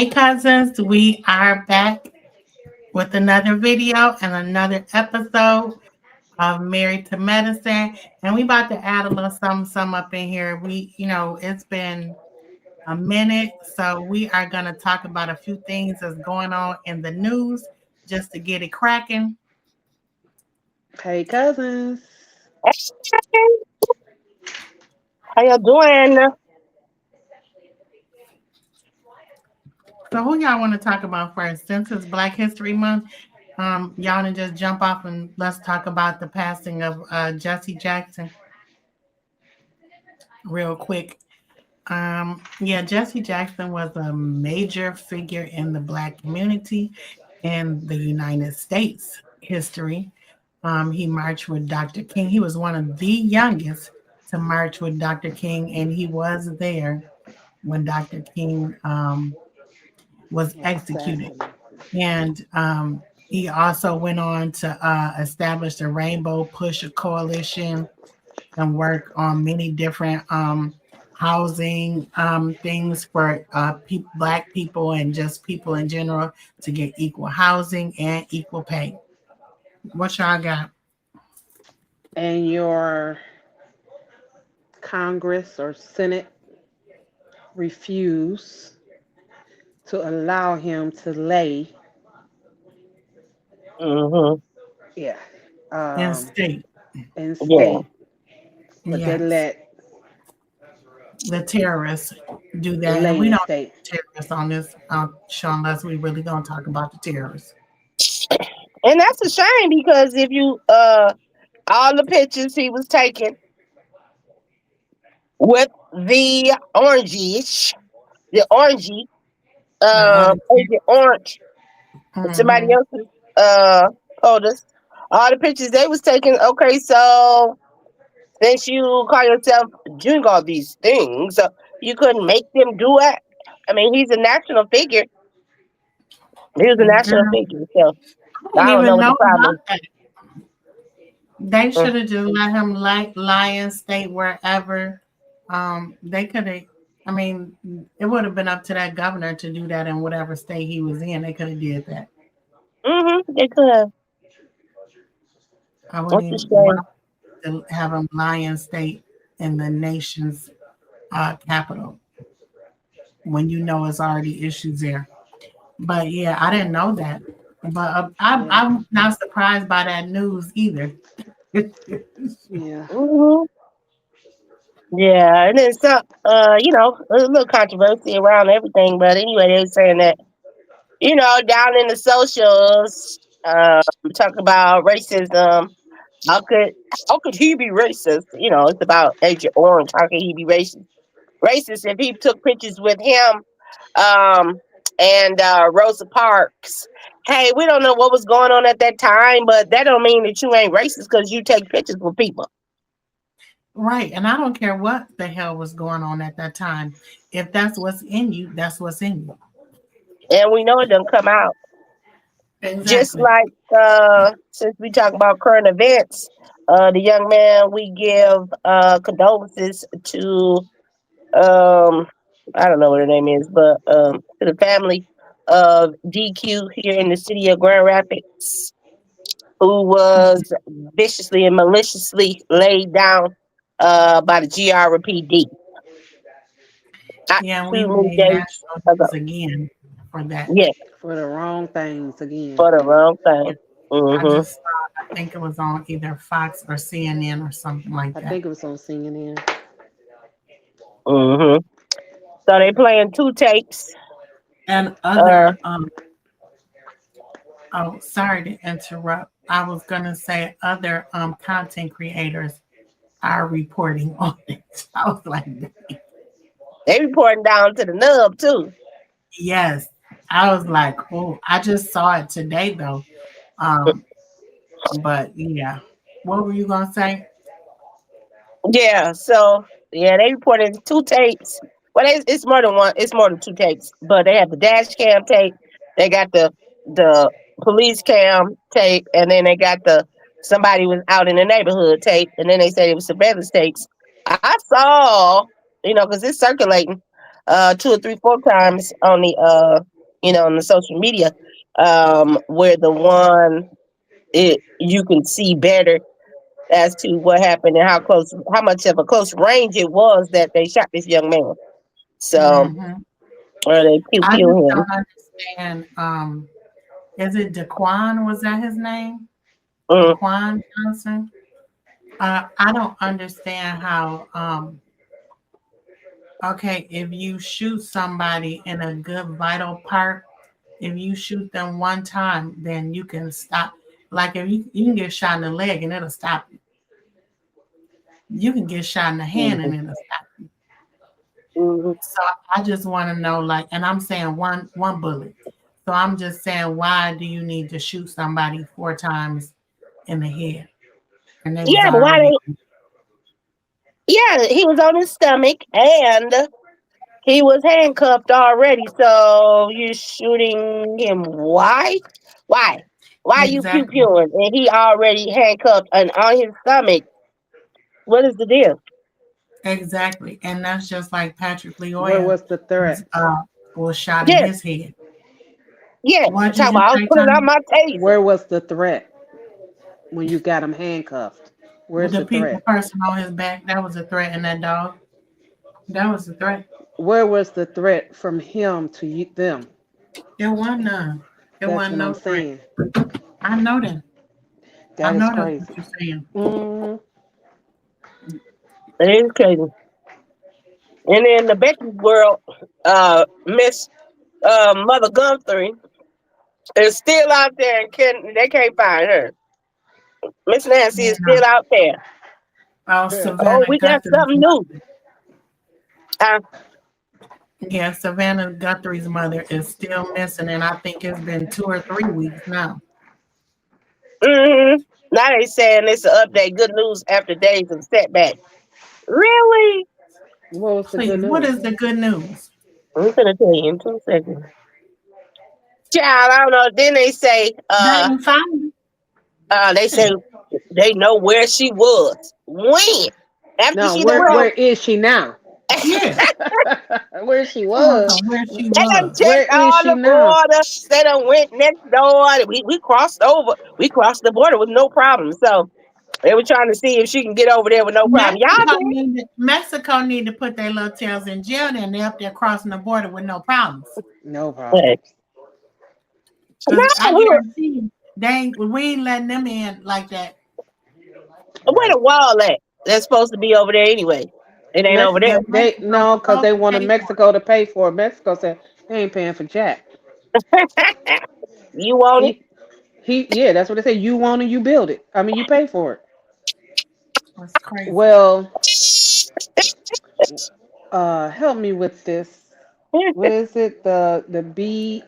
Hey cousins, we are back with another video and another episode of Married to Medicine. And we about to add a little something up in here. It's been a minute. So we are gonna talk about a few things that's going on in the news just to get it cracking. Hey, cousins. Hey, how y'all doing? So who y'all want to talk about first? Since it's Black History Month, y'all can just jump off and let's talk about the passing of Jesse Jackson real quick. Yeah, Jesse Jackson was a major figure in the Black community in the United States history. He marched with Dr. King. He was one of the youngest to march with Dr. King, and he was there when Dr. King was executed. Assassinated. And he also went on to establish the Rainbow Push Coalition and work on many different housing things for Black people and just people in general to get equal housing and equal pay. What y'all got? And your Congress or Senate refuse to allow him to lay, Mm-hmm. yeah, In um, state, in Yeah. state, but they yes, let the terrorists do that, and lay we in don't state. do terrorists on this show unless we really gonna talk about the terrorists. And that's a shame because if you all the pictures he was taking with the orangey, The other, Agent Orange, and somebody mm-hmm, else's told us all the pictures they was taking. Okay, so since you call yourself doing all these things, you couldn't make them do it. I mean, he's a national figure. He was a national girl, figure, so I I didn't don't know even what the know problem about that. They is. should have just let him lie in state wherever. They could have. I mean, it would have been up to that governor to do that in whatever state he was in. They could have did that. They could have. I wouldn't What's the even want shame? to have him lie in state in the nation's capital when you know it's already issues there. But yeah, I didn't know that. But Yeah, I'm not surprised by that news either. yeah. hmm Yeah, and then some, a little controversy around everything. But anyway, they were saying that, down in the socials, talk about racism. How could how could he be racist? It's about Agent Orange. How could he be racist? Racist if he took pictures with him, um, and Rosa Parks. Hey, we don't know what was going on at that time, but that don't mean that you ain't racist because you take pictures with people. Right. And I don't care what the hell was going on at that time. If that's what's in you, that's what's in you. And we know it doesn't come out. Just Exactly. like since we talk about current events, the young man we give condolences to, um I don't know what her name is, but to the family of DQ here in the city of Grand Rapids, who was viciously and maliciously laid down by the GRPD not Yeah, we too many made days national ago. news again for that. Yeah, For the wrong things again. for the wrong Yeah, thing. I Mm-hmm. just saw, I think it was on either Fox or CNN or something like I that. think it was on CNN. Mm-hmm. So they playing two tapes. And Uh, other, oh, sorry to interrupt. I was going to say other content creators are reporting on it. I was like, they reporting down to the nub too. yes. I was like, oh, I just saw it today though. Um, but yeah. What were you going to say? Yeah, so yeah, they reported two tapes. Well, it's more than one. It's more than two tapes, but they have the dash cam tape. They got the police cam tape, and then they got the somebody was out in the neighborhood tape, and then they said it was surveillance tapes. I saw, because it's circulating, 2 or 3, 4 times on the on the social media, where the one you can see better as to what happened and how much of a close range it was that they shot this young man. So, Hmm. or they pew I pew just don't him. understand. Is it Daquan? Was that his name? Mm, Daquan Johnson? I don't understand how. Okay, if you shoot somebody in a good vital part, if you shoot them one time, then you can stop. Like if you can get shot in the leg and it'll stop you. You can get shot in the hand and mhm, it'll stop. mhm. So I just want to know, like, and I'm saying one bullet. So I'm just saying, why do you need to shoot somebody four times in the head? And they was Yeah, but why already. yeah, he was on his stomach and he was handcuffed already. So you're shooting him. Why? Why? Why you pew Exactly, pewing and he already handcuffed and on his stomach? What is the deal? exactly, and that's just like Patrick Where Leoya was the threat? was shot in Yeah, his head. yeah. What Talk did you about I was say, pulling out Tony? my taser. Where was the threat when you got him handcuffed? Where's The the people threat? person on his back, that was a threat, and that dog, that was a threat. Where was the threat from him to them? There wasn't none. There That's wasn't what I'm no threat. saying. I know that. I That is know that's what crazy. you're saying. Hmm. It is crazy. And in the Becky world, Miss Mother Guthrie is still out there and they can't find her. Miss Nancy is Yeah. still out there. Oh, Savannah we got Guthrie's something new. mother. Uh, Yeah, Savannah Guthrie's mother is still missing, and I think it's been 2 or 3 weeks now. hmm Now they saying it's an update. Good news after days of setback. Really? What was the good Please, what news? is the good news? I'm gonna tell you in 2 seconds. Child, I don't know. Then they say, They can find they it. say they know where she was. When? After No, she done where went on, is she now? Yeah. Where she She wants was? to where she they done was. Where checked is all she the now? borders. They done went next door. We crossed over. We crossed the border with no problem. So they were trying to see if she can get over there with no problem. Y'all Mexico need to put their little tails in jail. Then they up there crossing the border with no problems. No did. problems. No, Cause I we were guarantee you, we ain't letting them in like that. where the Right. wall at? That's supposed to be over there anyway. It ain't over there. Yeah, They Mexico's no, cause supposed they to wanted pay for Mexico to pay for it. Mexico said they ain't paying for Jack. You want it? He yeah, that's what they say. You want it, you build it. I mean, you pay for it. it. It's crazy. Well, help me with this. What is it? The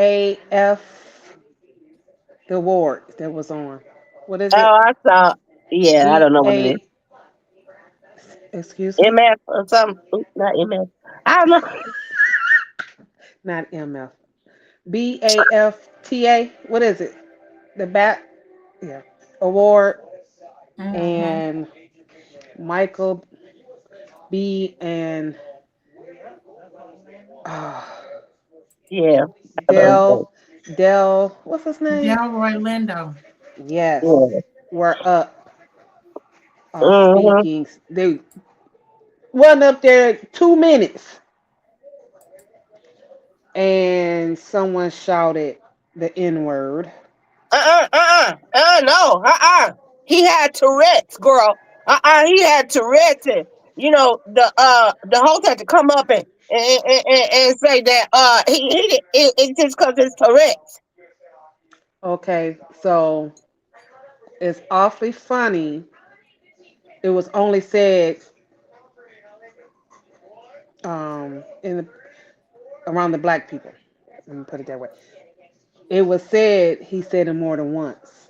BAF the award that was on. What is Oh, it? I saw. Yeah, I don't know what it is. BA. Excuse me. MF or something. Not MF. I don't know. Not MF. BAFTA. What is it? The bat. Yeah. Award Mm-hmm. and Michael B and uh, Yeah, I don't know. Dell. Dell. What's his name? Delroy Lindo. Yes. Yeah. Were up Mm-hmm. speaking. They wasn't up there 2 minutes, and someone shouted the N word. No. He had Tourette's, girl. He had Tourette's. And, the host had to come up and say that it's just because it's Tourette's. Okay, so it's awfully funny. It was only said in around the black people. Let me put it that way. It was said he said it more than once.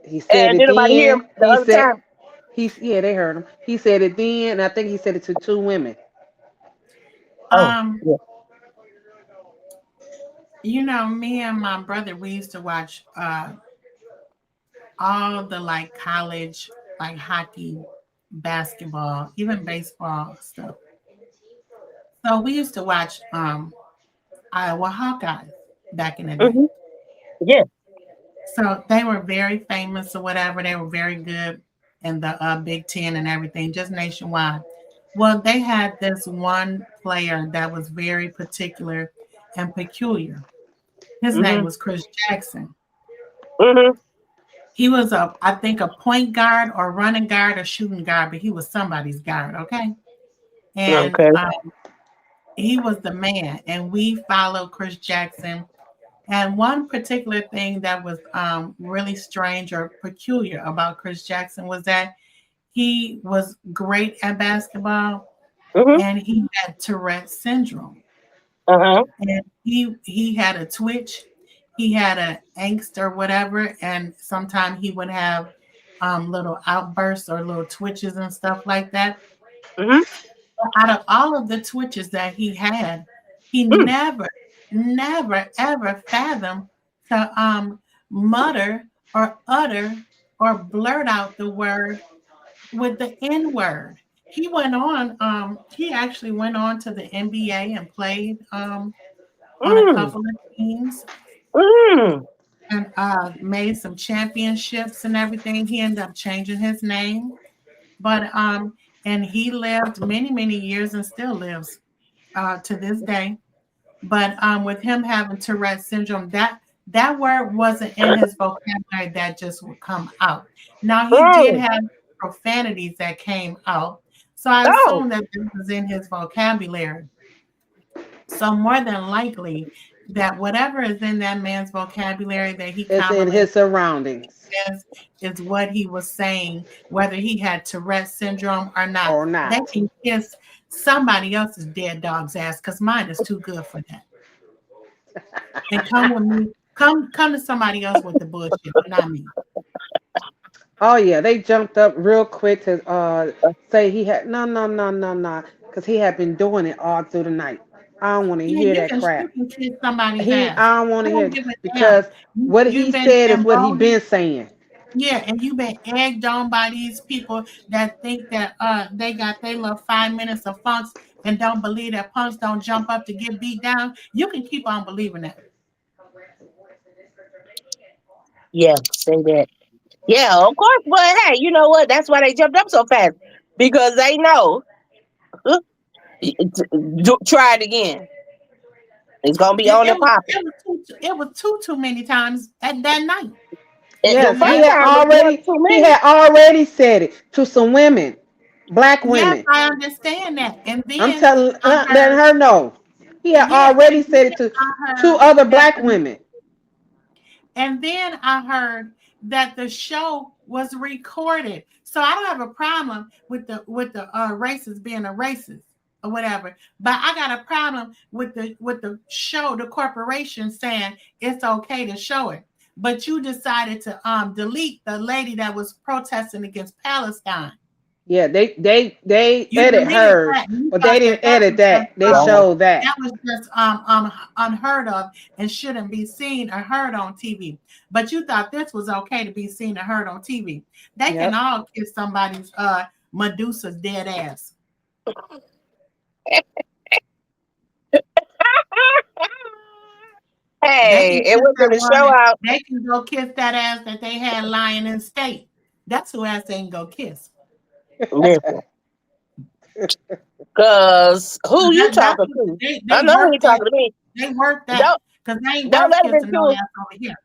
He said And it did nobody hear him then. the other time? Yeah, they heard him. He said it then, and I think he said it to two women. Oh, Um, yeah. me and my brother, we used to watch all the like college, like hockey, basketball, even baseball stuff. So we used to watch Iowa Hawkeyes back in the day. Hmm. Yeah. So they were very famous or whatever. They were very good in the Big Ten and everything, just nationwide. Well, they had this one player that was very particular and peculiar. His name Hmm. was Chris Jackson. Hmm. He was I think, a point guard or running guard or shooting guard, but he was somebody's guard, okay? And Okay. he was the man. And we followed Chris Jackson. And one particular thing that was really strange or peculiar about Chris Jackson was that he was great at basketball Hmm. and he had Tourette syndrome. Uh-huh. And he had a twitch, he had a angst or whatever, and sometimes he would have little outbursts or little twitches and stuff like that. Hmm. Out of all of the twitches that he had, he Mm. never, ever fathomed to mutter or utter or blurt out the word with the N word. He actually went on to the NBA and played on a Mm. couple of teams Mm. and made some championships and everything. He ended up changing his name, but and he lived many, many years and still lives to this day. But with him having Tourette syndrome, that word wasn't in his vocabulary. That just would come out. Now he did Mm. have profanities that came out, so I Oh. assume that this was in his vocabulary. So more than likely, that whatever is in that man's vocabulary that he It's in commonly his surroundings is what he was saying, whether he had Tourette syndrome or not. or They not. can kiss somebody else's dead dog's ass because mine is too good for that. And come with me, come to somebody else with the bullshit, but not me. Oh yeah, they jumped up real quick to say he had no, because he had been doing it all through the night. I don't want to Yeah, hear that you crap. can kiss somebody's ass. I don't want I to hear don't it give a damn. because what he You've been said is what he emboldened. been saying. Yeah, and you've been egged on by these people that think that they got their little 5 minutes of funks and don't believe that punks don't jump up to get beat down. You can keep on believing that. Yeah. Say that. Yeah, of course. But hey, you know what? That's why they jumped up so fast because they know. Try it again. It's gonna be It, on it and was popping. it was too many times at that night. The Yes, first time was one too he many. had already said it to some women, black Yes, women. I understand that. And I'm then telling I letting heard, her know. He had yeah, already said it to I two heard other that black women. And then I heard that the show was recorded. So I don't have a problem with the racist being a racist or whatever. But I got a problem with the show, the corporation saying it's okay to show it. But you decided to delete the lady that was protesting against Palestine. Yeah, they You edit deleted hers, that. And you but they thought that didn't edit that. They Wow. showed that. that was just unheard of and shouldn't be seen or heard on TV. But you thought this was okay to be seen or heard on TV. They can Yep. all kiss somebody's Medusa's dead ass. They Hey, can it kiss was in that the show woman. out. They can go kiss that ass that they had lying in state. That's who ass they can go kiss. Listen, cause who you That's talking what to? I they know who you work that. talking to me. They work that Don't because they ain't don't worth let it been kissing no two. ass over here.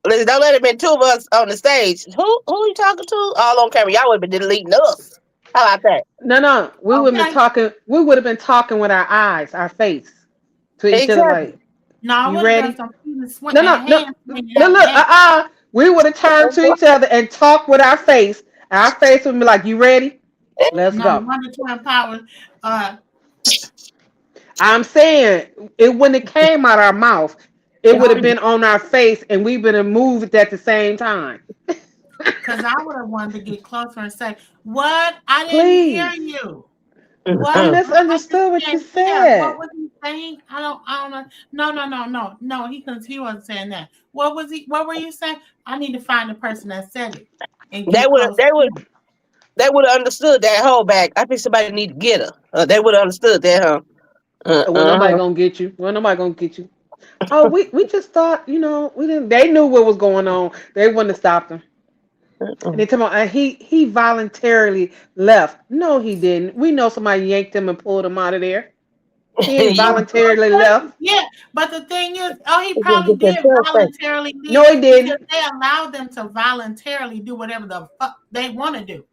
Listen, don't let it been two of us on the stage. Who you talking to? All on camera. Y'all would have been deleting us. How about that? No, we would have been Okay. talking. We would have been talking with our eyes, our face, to each other. Exactly. Like, No, I you would have done ready? some penis swing No, and no, no, hand swinging no. after Look, that. We would have turned to each other and talked with our face. Our face would be like, "You ready? Let's No, go." Wonder Twin Powers. Uh, I'm saying it when it came out our mouth, it would have been on our face, and we would have moved at the same time. because I would have wanted to get closer and say, "What? I didn't hear Please, you. I What? I just misunderstood what you can't hear. What said. was he saying? I don't know. No. He wasn't saying that. What was he? What were you saying? I need to find the person that said it and they get would close they to would him. they would have understood that whole back. I think somebody need to get her. They would have understood that, huh? Well, nobody Uh-uh. gonna get you. Well, nobody gonna get you. Oh, we just thought, we didn't. They knew what was going on. They wouldn't have stopped him. And they Uh-uh. tell me, he voluntarily left. No, he didn't. We know somebody yanked him and pulled him out of there. He ain't Yeah, You voluntarily left. yeah, but the thing is, oh, he you just probably get your did tail straight. voluntarily No, leave he because didn't. they allowed them to voluntarily do whatever the fuck they want to do.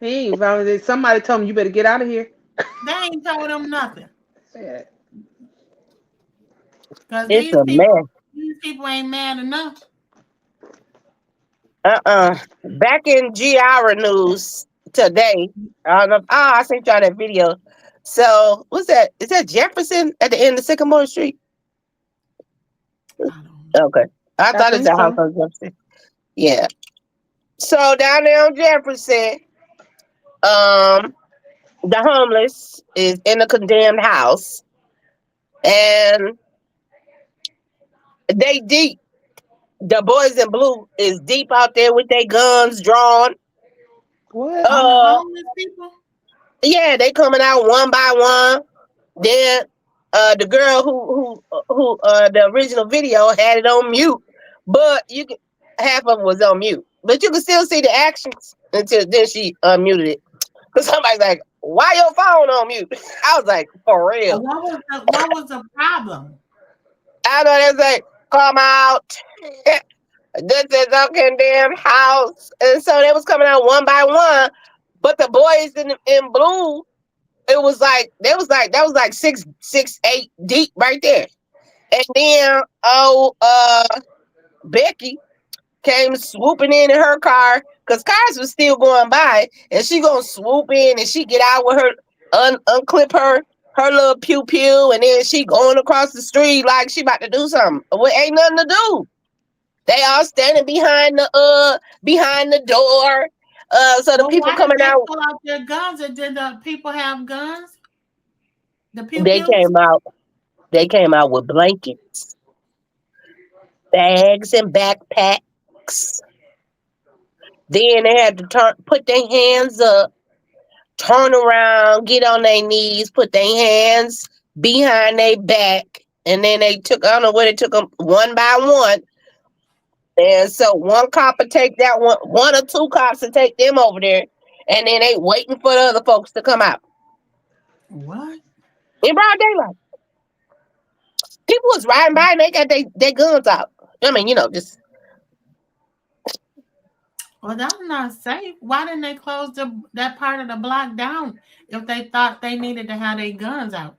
He ain't voluntarily. Somebody told him you better get out of here. They ain't told them nothing Said, because It's a mess. these people ain't mad enough. Back in GR news today, I don't know. Oh, I sent y'all that video. So, what's that? Is that Jefferson at the end of Sycamore Street? I don't know. Okay. I I thought it's think a house so. on Jefferson. Yeah. So, down there on Jefferson, um, the homeless is in a condemned house and they deep. The boys in blue is deep out there with their guns drawn. What? On the Uh, homeless people? yeah, they coming out one by one. Then the girl who the original video had it on mute, but you could half of it was on mute, but you could still see the actions until then she unmuted it. Cause somebody's like, "Why your phone on mute?" I was like, "For real." What was the problem? I know that's like, "Come out." This is a condemned house, and so they was coming out one by one. But the boys in blue, it was like that was like six, eight deep right there. And then Becky came swooping in her car because cars was still going by, and she gonna swoop in and she get out with her unclip her little pew pew, and then she going across the street like she about to do something. Well, ain't nothing to do. They all standing behind the door. So the Well, people why did coming they out, pull out their guns? And did the people have guns? The pew they pews? came out. They came out with blankets, bags, and backpacks. Then they had to put their hands up, turn around, get on their knees, put their hands behind their back, and then they took. I don't know where they took them one by one. And so one cop would take that one or two cops to take them over there, and then they waiting for the other folks to come out What? in broad daylight. People was riding by and they got their guns out. I mean, just Well, that's not safe. Why didn't they close that part of the block down if they thought they needed to have their guns out?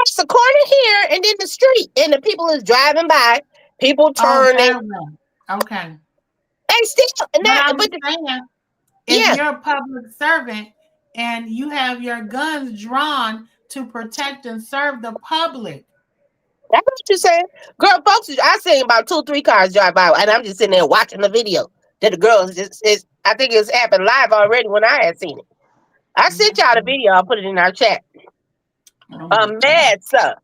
it's a corner here and then the street, and the people is driving by. People Oh, turning. that way. Okay. They still But not, I'm but saying if yeah, you're a public servant and you have your guns drawn to protect and serve the public. that's what you're saying. Girl, folks, I seen about two, three cars drive by, and I'm just sitting there watching the video. That the girls is I think it's happened live already when I had seen it. I sent y'all the Mhm. video. I'll put it in our chat. Oh my God. Mad stuff.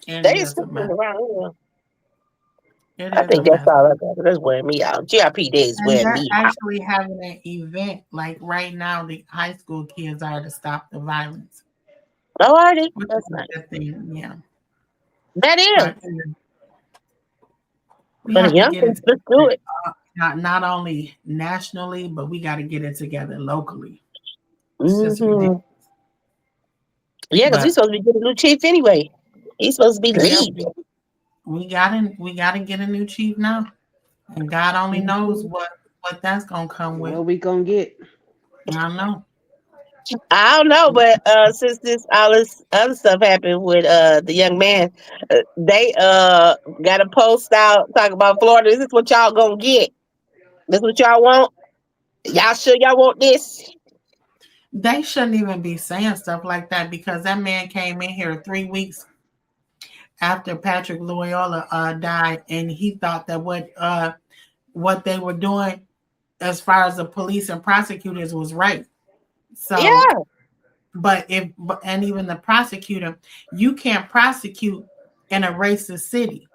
It They just is a sitting mess. around here. It I is a think that's mess. all I got. That's wearing me out. GRP Day is And wearing they're me out. actually having an event like right now. The high school kids are to stop the violence, Oh, are they? which is That's a nice. good thing. Yeah, That is. but we For the have to young get people, it let's do together, it. not only nationally, but we got to get it together locally. It's just ridiculous. Hmm. Yeah, because he's But supposed to be getting a new chief anyway. He's supposed to be yeah, lead. we got to get a new chief now, and God only knows Mhm. what that's gonna come with. What we gonna get? I don't know. I don't know, but since this all this other stuff happened with the young man, they got a post out talking about Florida. This is what y'all gonna get. This what y'all want. Y'all sure y'all want this? They shouldn't even be saying stuff like that because that man came in here 3 weeks after Patrick Loyola died, and he thought that what they were doing as far as the police and prosecutors was right. So, Yeah. and even the prosecutor, you can't prosecute in a racist city.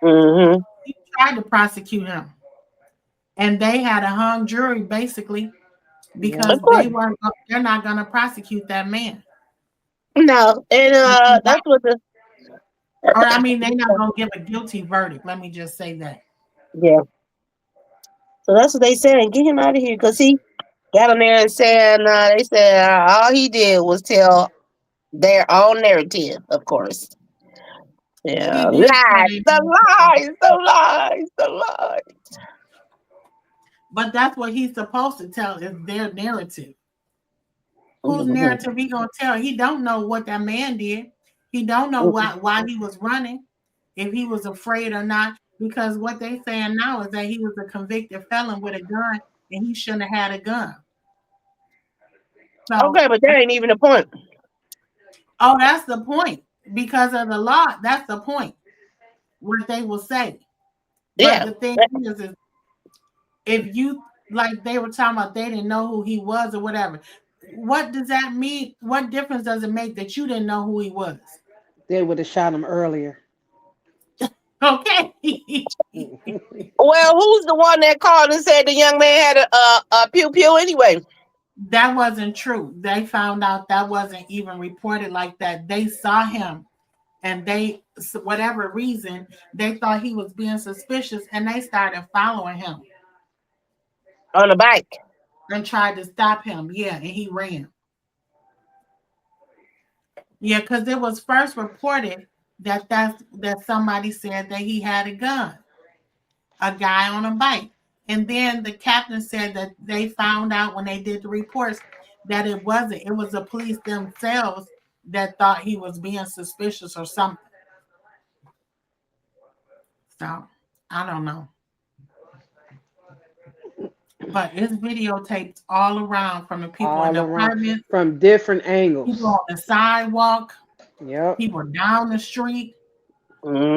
Mm-hmm. He tried to prosecute him, and they had a hung jury basically, Yep. because Of course. they're not going to prosecute that man. No, and that's what the Or I mean, they're not going to give a guilty verdict. Let me just say that. yeah. So that's what they saying. Get him out of here because he got on there and saying they said all he did was tell their own narrative. Of course, He yeah, did tell lies, their the narrative, lies, the lies, the lies. but that's what he's supposed to tell is their narrative. Whose Mhm, narrative he gonna tell? He don't know what that man did. He don't know mhm. why he was running, if he was afraid or not. Because what they saying now is that he was a convicted felon with a gun, and he shouldn't have had a gun. So, Okay, but that ain't even the point. oh, that's the point. Because of the law, that's the point. What they will say. But Yeah. the thing is if you like they were talking about they didn't know who he was or whatever. What does that mean? What difference does it make that you didn't know who he was? They would have shot him earlier. Okay. Well, who's the one that called and said the young man had a pew pew anyway? That wasn't true. They found out that wasn't even reported like that. They saw him and they, whatever reason, they thought he was being suspicious and they started following him On the bike. and tried to stop him. Yeah, and he ran. Yeah, because it was first reported that somebody said that he had a guy on a bike. And then the captain said that they found out when they did the reports that it wasn't. It was the police themselves that thought he was being suspicious or something. So I don't know. But it's videotaped all around from the people in All the around apartments, from different people angles. on the sidewalk, Yep. people down the street.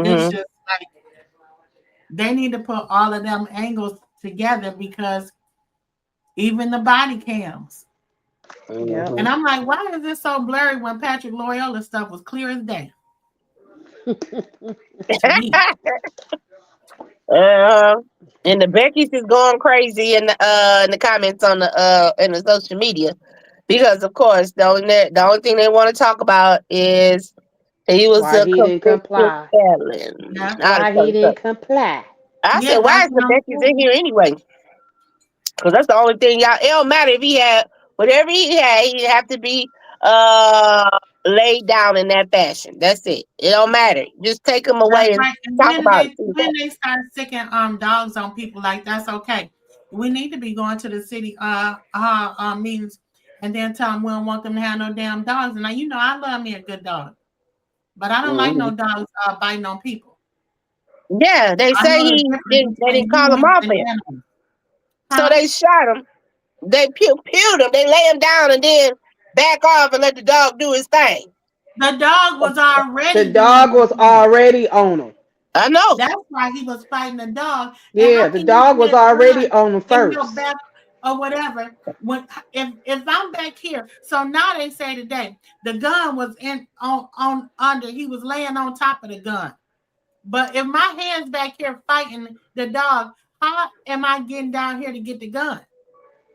It's Mm-hmm. just like they need to put all of them angles together because even the body cams. Yep. And Mm-hmm. I'm like, why is this so blurry when Patrick Loyola stuff was clear as day to me? uh, and the Becky's is going crazy in the comments on the social media because of course the only thing they want to talk about is he was Why a he didn't convicted comply? felon. Yeah. All this Why he other stuff. didn't comply? I said, Yeah, why that's is the what I'm Becky's in saying. here anyway? Because that's the only thing y'all. It don't matter if he had whatever he had. He'd have to be uh laid down in that fashion. That's it. It don't matter. Just take him That's away and right. And talk about it. See what when they start sticking dogs on people, like that's okay. We need to be going to the city meetings and then tell them we don't want them to have no damn dogs. And now you know I love me a good dog, but I don't like happens. no dogs biting on people. Yeah, they I say know the he difference didn't. They didn't between call him humans off and it, animals. so Huh? they shot him. They pewed him. They lay him down and then back off and let the dog do his thing. The dog was The already doing dog his was thing. already on him. I know. That's why he was fighting the dog. And Yeah, how the can you dog was get a already gun on him in your first. back or whatever? When if I'm back here, so now they say today the gun was in on under. He was laying on top of the gun. But if my hands back here fighting the dog, how am I getting down here to get the gun?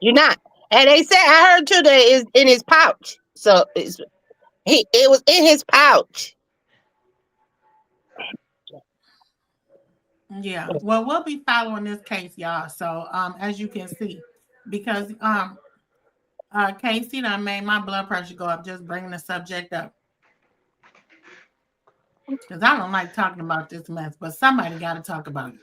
You're not. And they said I heard too that it's in his pouch. So it was in his pouch. Yeah. Well, we'll be following this case, y'all. So as you can see, because Casey done made my blood pressure go up just bringing the subject up. Because I don't like talking about this mess, but somebody got to talk about it.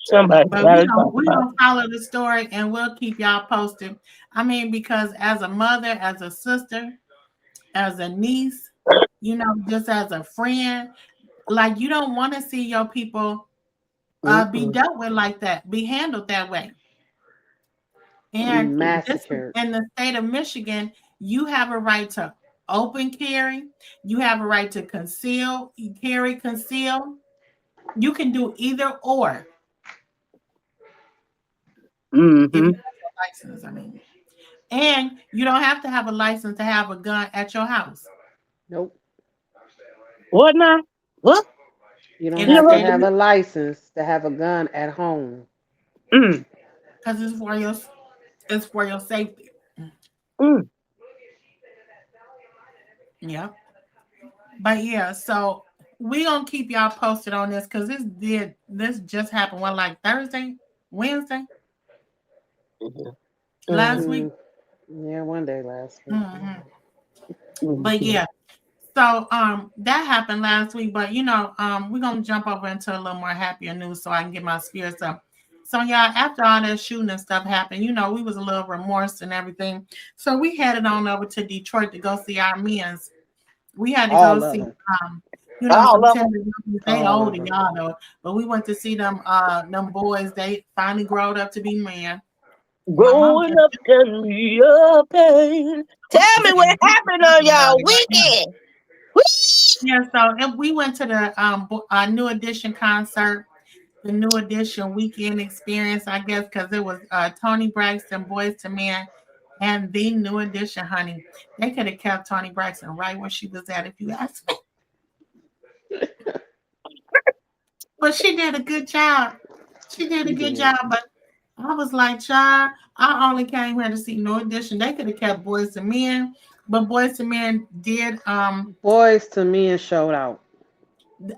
Somebody But gotta talk we about gonna follow the story and we'll keep y'all posted. I mean, because as a mother, as a sister, as a niece, just as a friend, like you don't want to see your people it. be Mm-mm. dealt with like that, be handled that way. Be And this is massacred. in the state of Michigan, you have a right to open carry, you have a right to conceal. You can do either or if you Mm-hmm. have a license, I mean. And you don't have to have a license to have a gun at your house Nope. What now? What? You don't in the You know have to what? state of have a Michigan license to have a gun at home. Mm. because it's for your safety. Mm. Yep. But yeah, so we gonna keep y'all posted on this because this just happened. What, like Thursday, Wednesday, Mhm. last Mhm. week. Mm, yeah, one day last week. Hmm. But Mhm. yeah, so that happened last week. But we're gonna jump over into a little more happier news so I can get my spirits up. So y'all, after all that shooting and stuff happened, we was a little remorse and everything. So we headed on over to Detroit to go see our men's. We had to go All of see them. some All of them. tender youngins. They All of older, them. y'all know. But we went to see them boys. They finally growed up to be men. My mom Growing just up can be a pain. Tell me what and we were happened on talking about y'all it right now. weekend. Whee! Yeah, so we went to the New Edition concert, the New Edition weekend experience, I guess, because it was Tony Braxton, Boys to Men, and the New Edition, honey. They could have kept Tony Braxton right where she was at if you ask me. But she did a good job. She did a She good did. job, but I was like, child, I only came here to see New Edition. They could have kept Boys to Men, but Boys to Men did. Boys to Men showed out.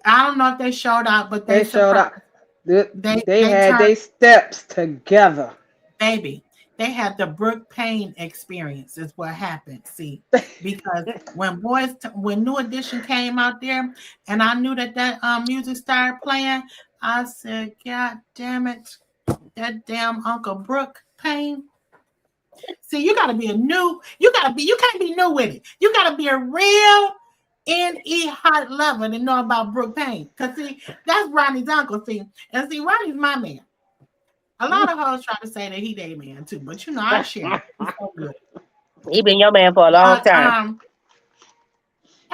I don't know if they showed out, but they They showed surprised. out. They, they They had turned, their steps together. baby. They had the Brooke Payne experience. Is what happened. See, because when New Edition came out there, and I knew that music started playing, I said, God damn it, that damn Uncle Brooke Payne. See, you can't be new with it. You gotta be a real NE heart lover to know about Brooke Payne. Cause see, that's Ronnie's uncle. See, and see, Ronnie's my man. A lot of hoes try to say that he their man too, but I share it. He's so good. He been your man for a long But time.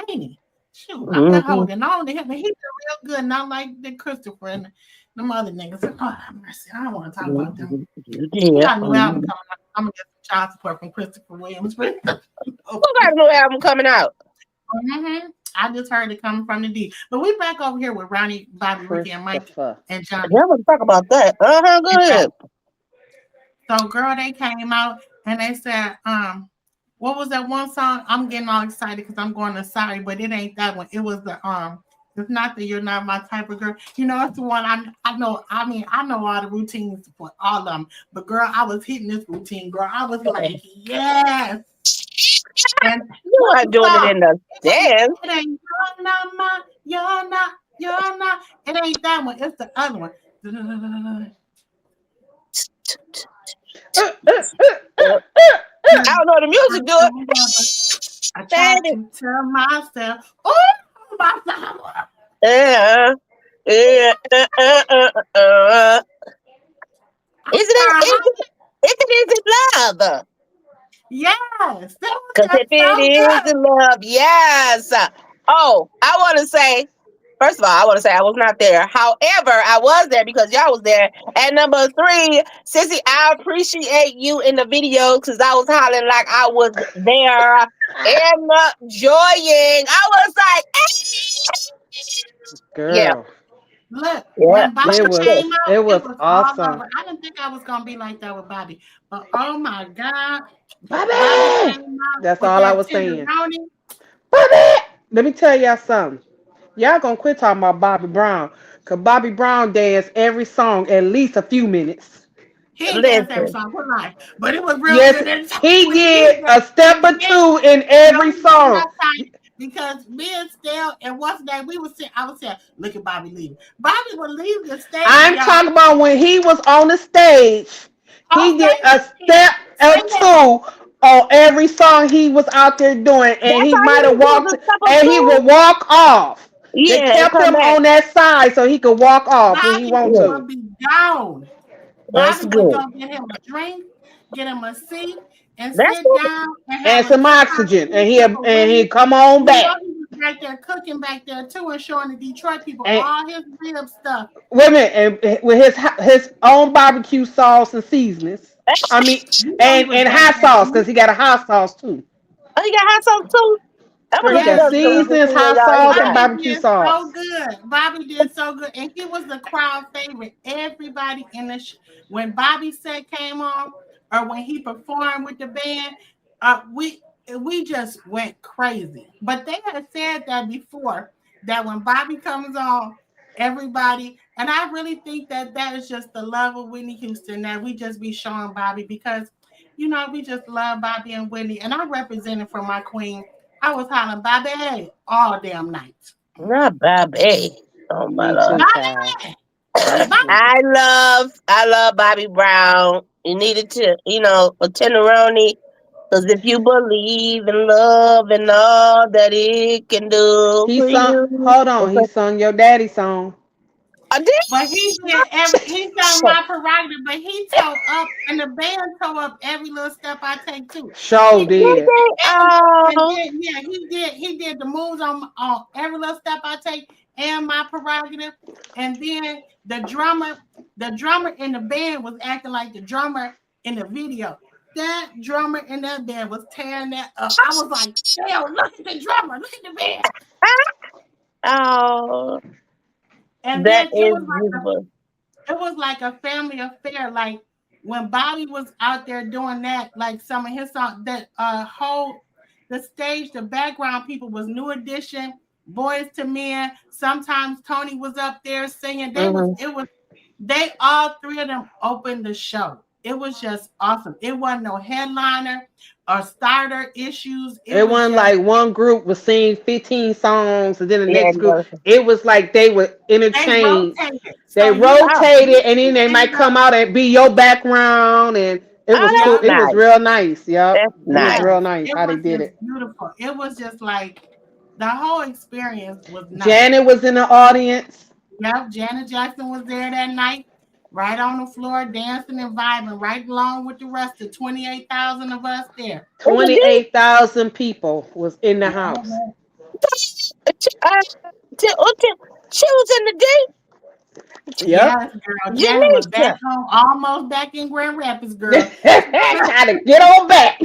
ain't he? Shoot, I've been Mhm. holding on to him, and he's real good, not like the Christopher and them other niggas. Oh, mercy, I don't want to talk about them. Mhm. He Yeah. got a new album Mhm. coming out. I'm gonna get some child support from Christopher Williams. Who got a new album coming out? I just heard it coming from the D. But we back over here with Ronnie, Bobby, Ricky, and Mikey, Christopher. and Johnny. Yeah, let's talk about that. Go And ahead. so, girl, they came out and they said, what was that one song? I'm getting all excited because I'm going to sorry, but it ain't that one. It was it's not that you're not my type of girl. It's the one I know. I mean, I know all the routines for all of them. But girl, I was hitting this routine, girl. I was like, yes. And You what's weren't the doing it song? in the It ain't, dance. it ain't, you're not my, you're not. It ain't that one. It's the other one. Uh, uh, uh, I don't know the music. Do I tried it. to tell myself, oh, my God. Yeah. Yeah. I'm Is sorry. it, if it isn't love? Yes, that was Because just if it so is good. the love, yes. Oh, I want to say, first of all, I want to say I was not there. However, I was there because y'all was there. And number three, Sissy, I appreciate you in the video because I was hollering like I was there and enjoying. I was like, yeah, Girl, Look, yeah, when my Bobby it was came sister. out, it it was was all awesome. over. I didn't think I was gonna be like that with Bobby, but oh my God, Bobby Bobby! came out That's with all I that was saying. tenderoni. Bobby! Let me tell y'all something. Y'all gonna quit talking about Bobby Brown. Cause Bobby Brown danced every song at least a few minutes. He ain't danced every Listen, song, what lie, but it was real Yes, good every time he when he did did that. a step He or did. two in No, every he did song. not time because me and Stell and what's that? We was saying, I was saying, look at Bobby leaving. Bobby would leave the stage, I'm y'all. talking about when he was on the stage. Oh, He say did a that again. step or Say that. two on every song he was out there doing, and that's he all might you have need to do is walked, a step or and he two. would walk off. They Yeah, and kept come him back. on that side so he could walk off when he Bobby want Yeah, to. would be gone. that's Bobby would good. go get him a drink, get him a seat, and That's sit good. down and have And a some good oxygen, and conversation for he real. come on You know back. he was back there cooking back there too and showing the Detroit people And all his rib stuff. wait a minute, and with his own barbecue sauce and seasonings. I mean, You know he was and back hot there sauce because eating. he got a hot sauce too. Oh, you got hot sauce too? I'm Girl, gonna he look it got Yes, up so we girl. can seasonings, see where hot y'all eat sauce, and at. Bobby barbecue did so sauce. good. Bobby did so good, and he was the crowd favorite. Everybody in the when Bobby set came on, or when he performed with the band, we just went crazy. But they had said that before, that when Bobby comes on, everybody, and I really think that that is just the love of Whitney Houston, that we just be showing Bobby because, we just love Bobby and Whitney. And I represented for my queen. I was hollering Bobby all damn night. Not Bobby. Oh my Me lord. too, child. Bobby, Me too. Bobby. I love Bobby Brown. You needed to, a tenderoni. Because if you believe in love and all that it can do He for sung. you. Hold on. He sung your daddy song. I did. But he told my prerogative, but he tore up and the band tore up every little step I take too. Show He did. did. And Oh, then yeah, he did the moves on every little step I take and my prerogative. And then the drummer in the band was acting like the drummer in the video. That drummer in that band was tearing that up. I was like, damn, look at the drummer, look at the band. oh, And that then is beautiful. it was like a family affair. Like when Bobby was out there doing that, like some of his songs, that whole the stage, the background people was New Edition, Boys to Men. Sometimes Tony was up there singing. Hmm. They all three of them opened the show. It was just awesome. It wasn't no headliner or starter issues. It It was wasn't just like one group was singing 15 songs and then the Yeah, next group. no. It was like they would they interchange. rotated. They So rotated and then you they might ended up come out and be your background and it Oh, was that's cool. yeah. It was nice. real nice. Yep. That's It was nice. real Yes, nice it how they was did just it. beautiful. It was just like the whole experience was nice. Janet was in the audience. Yep, Janet Jackson was there that night, right on the floor, dancing and vibing, right along with the rest of 28,000 of us there. Look at this. 28,000 people was in the house. Mhm. She was in the Yep. Yes, girl. day. Janet was back Janisha. home, almost back in Grand Rapids, girl. Trying to get on back.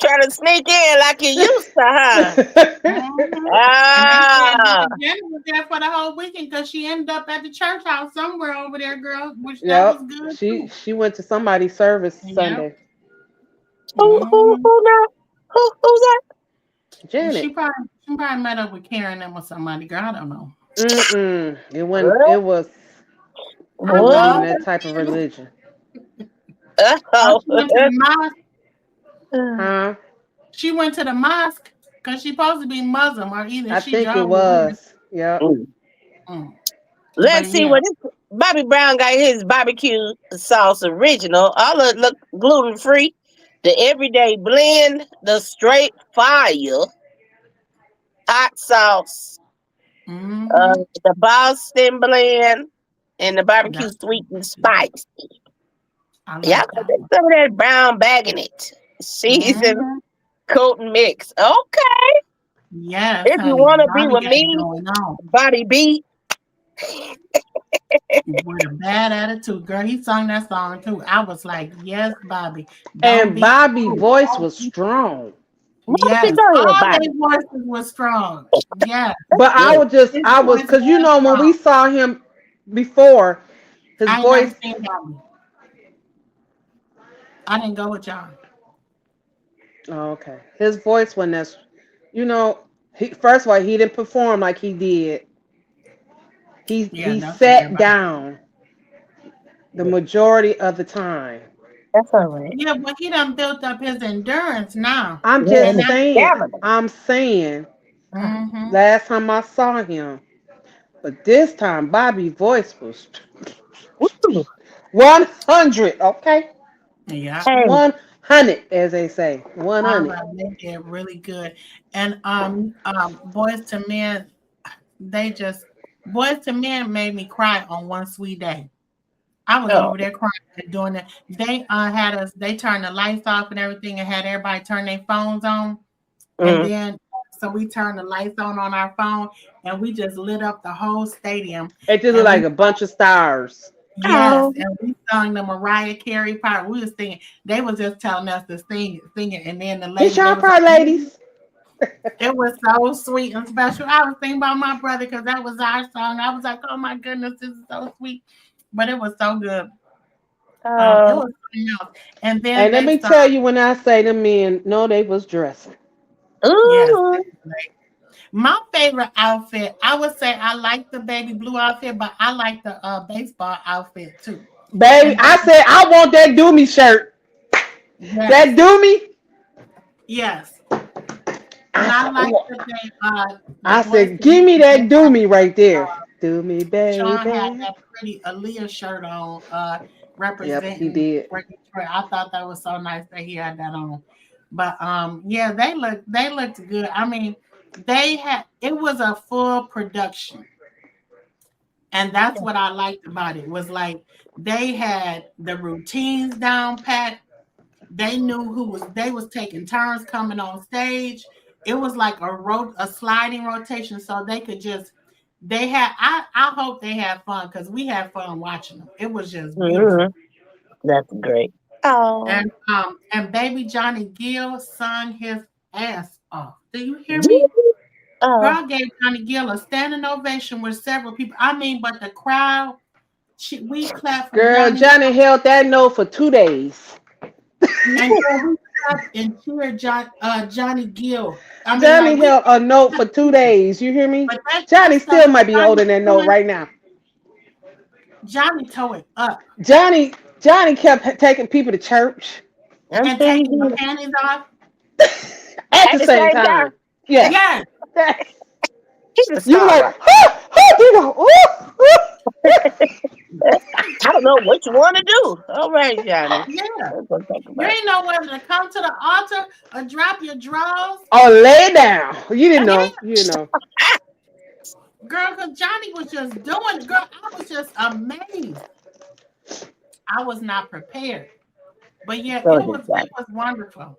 Trying to sneak in like you used to, huh? Mhm. And they said Ah, Janet was there for the whole weekend because she ended up at the church house somewhere over there, girl, which that was Yep. good She too. she went to somebody's service Yep. Sunday. Hmm. who now? Who's that? She Janet. probably she probably met up with Karen them or somebody, girl. I don't know. Mm-mm. It wasn't. What? It was. It I wasn't What? even know. that type of religion, Oh, Oh. she went to the mosque. huh? She went to the mosque because she's supposed to be Muslim or either I she think it Jehovah's Witness. was. Yep. Mm. Mm. Let's But see yeah. what this Bobby Brown got his barbecue sauce original. All of it look gluten free. The everyday blend, the straight fire, hot sauce, Mm-hmm. the Boston blend, and the barbecue That's sweet and spice. I Y'all like got that one. some of that brown bag in it. Season, Mm-hmm. coat, and mix. Okay. Yes, If you honey. want to be Bobby with got it me, going on Bobby B. with a bad attitude. Girl, he sung that song too. I was like, yes, Bobby. Don't And be Bobby fooled. voice was strong. What's he Yes. talking All about? their voices were strong. Yes. But Yeah. His I was, voice cause you was know when we strong. saw him before, his I ain't never voice. seen Bobby. I didn't go with y'all. Oh, okay. His voice when that's, you know, he first of all he didn't perform like he did. Yeah, He that's what sat everybody. down the majority of the time. That's all right. Yeah, but he done built up his endurance now. I'm Yeah, And and just the that's saying. stamina. I'm saying. mm-hmm. Last time I saw him, but this time Bobby's voice was Ooh, 100. Okay, Yeah. hey, 100 as they say. All 100. right. They did really good. And Boys to Men, they just Boys to Men made me cry on one sweet day. I was oh, over there crying and doing that. They had us, they turned the lights off and everything and had everybody turn their phones on. And mm, then so we turned the lights on our phone and we just lit up the whole stadium. It just looked And like we a bunch of stars. yes, oh, and we sung the Mariah Carey part. We was singing. They was just telling us to sing it, and then the It's lady they y'all was like, part, ladies. it was so sweet and special. I was thinking about my brother because that was our song. I was like, oh my goodness, this is so sweet, but it was so good. It Oh, was something else. And then And let they me started, tell you, when I say the men, no, they was dressed. yes. ooh, My favorite outfit, I would say I like the baby blue outfit, but I like the baseball outfit too. Baby, And I then said I want that do me shirt. That yes, do me. yes. And I I said, like that they the I boys said, to give men, me they that do had me right there. Do me, Sean had baby. that pretty Aaliyah shirt on, Yep, he representing did. for Detroit. I thought that was so nice that he had that on. But yeah, they looked good. I mean, they had it was a full production. And that's what I liked about it was like they had the routines down pat. They knew who was they was taking turns coming on stage. It was like a sliding rotation, so they could just they had I hope they had fun because we had fun watching them. It was just beautiful. mm, that's great. Oh, And baby Johnny Gill sung his ass off. Do you hear me? woo, oh, Girl gave Johnny Gill a standing ovation with several people. I mean, but the crowd, we clapped for Girl, Johnny Johnny held that note for 2 days. and girl, we clapped and cheered Johnny Gill. I mean, Johnny like we held a note for 2 days. You hear me? but that Johnny stuff still might be Johnny holding that note doing, right now. Johnny tore it up Johnny kept taking people to church I'm and sure you taking the did. panties off. at At the the same same time, time. Yes. Yes, he's a You were like, star. you know, I don't know what you want to do. All right, Johnny. yeah. Let's go talk You about ain't know whether to come to the altar or drop your drawers. or lay down. You didn't Yeah, know. You didn't know. girl, because Johnny was just doing it. Girl, I was just amazed. I was not prepared. But yeah, Go ahead, it Johnny. was wonderful.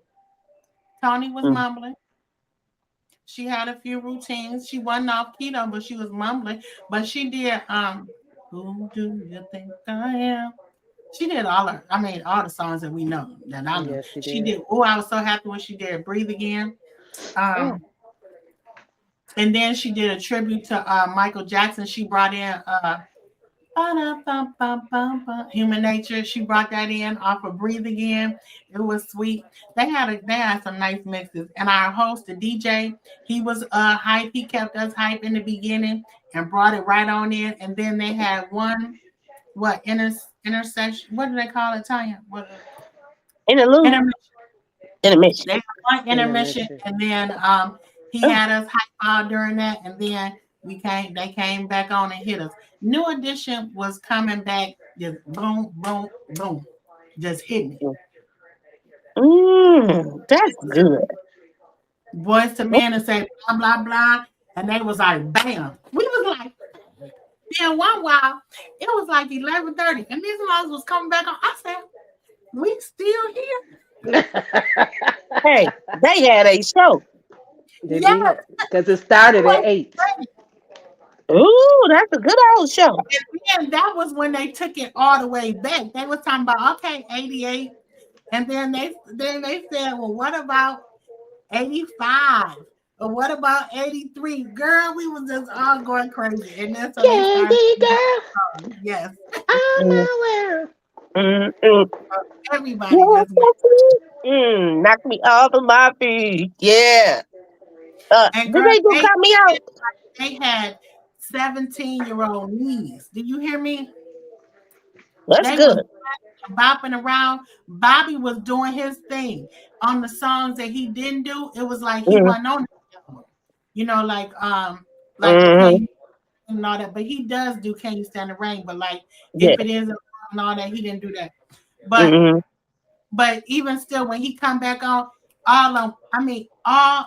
Tony was Mm. mumbling. She had a few routines. She wasn't off keto, but she was mumbling. But she did who do you think I am? She did all the songs that we know that I know. Yes, she She did. did I was so happy when she did Breathe Again. Mm. Um and then she did a tribute to Michael Jackson. She brought in Human Nature. She brought that in off of Breathe Again. It was sweet. They had some nice mixes. And our host, the DJ, he was hype. He kept us hype in the beginning and brought it right on in. And then they had one what intersection? What do they call it, Tanya? What Interlude, intermission? intermission. They had one intermission, Intermission. and then he Oh, had us hype out during that, and then we came. They came back on and hit us. New Edition was coming back, just boom, boom, boom, just hitting it. that's good. Voice to men and say blah blah blah, and they was like bam. We was like, then one while it was like 11:30, and these ones was coming back on. I said, we still here? Hey, they had a show. They Yes, did. Because it it started at was 8. great. Ooh, that's a good old show. And then that was when they took it all the way back. They was talking about okay, 88. And then they said, well, what about 85? Or what about 83? Girl, we was just all going crazy. And then so they started Candy singing girl, the song. Yes. on Mm, my world. mm. Everybody You're just went. so sweet. Knock me off of my feet. Yeah. And Did girl, they do Cut Me Out? they had 17-year-old knees. Do you hear me? That's They was good. bopping around. Bobby was doing his thing on the songs that he didn't do. It was like he Mm, wasn't on the album, you know, like the hmm Can You and all that. But he does do Can You Stand the Rain? But like Yeah. if it is and all that, he didn't do that. But Hmm. but even still, when he come back on, all of I mean all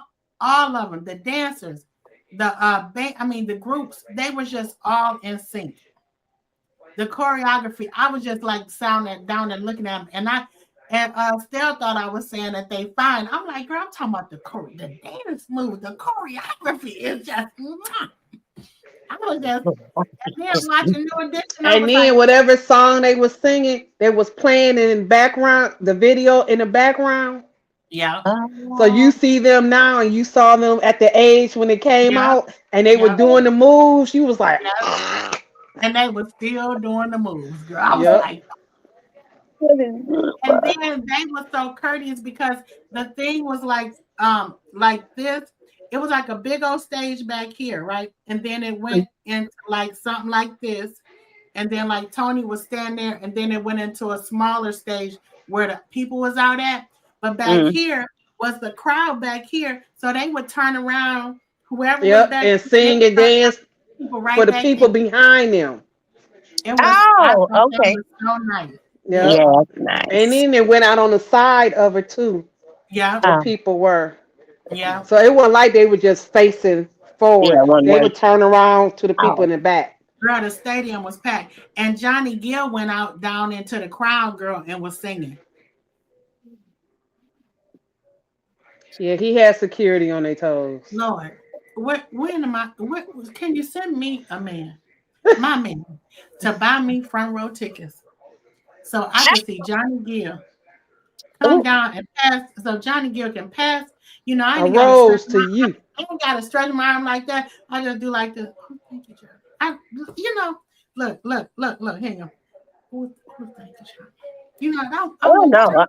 of them, the dancers, the the groups, they were just all in sync. The choreography, I was just like sounding down and looking at them, and still thought I was saying that they fine. I'm like, girl, I'm talking about the dance move, the choreography is just. Mwah. I was just and then watching New Edition. I And was like, then whatever song they was singing, they was playing in the background, the video in the background. yeah, So you Oh, see them now, and you saw them at the age when it came yeah, out, and they were yeah, doing the moves. You was like, yeah, and they were still doing the moves, girl. I was yep. like, And then they were so courteous because the thing was like this. It was like a big old stage back here, right? And then it went into like something like this. And then like Tony was standing there, and then it went into a smaller stage where the people was out at. But back Mm. here was the crowd back here. So they would turn around, whoever was Yep, back and there, they sing would and turn around, dance people for right the back there. people behind them. I Oh, thought that okay. was so nice. Yeah. Yep. Yeah, And nice. then they went out on the side of it too, Yeah. where Oh, people were. Yeah. So it wasn't like they were just facing yeah, forward. one They way. would turn around to the people Oh, in the back. Girl, the stadium was packed. And Johnny Gill went out down into the crowd, girl, and was singing. Yeah, he had security on their toes. Lord, when am I? Can you send me a man, my man, to buy me front row tickets so I can see Johnny Gill come ooh, down and pass, so Johnny Gill can pass. You know, I A ain't got to stretch rose to my, you. I don't got to stretch my arm like that. I just do like this. Oh, thank you, Johnny. I, you know, look. Hang on. Thank you, Johnny. You know, I oh want no,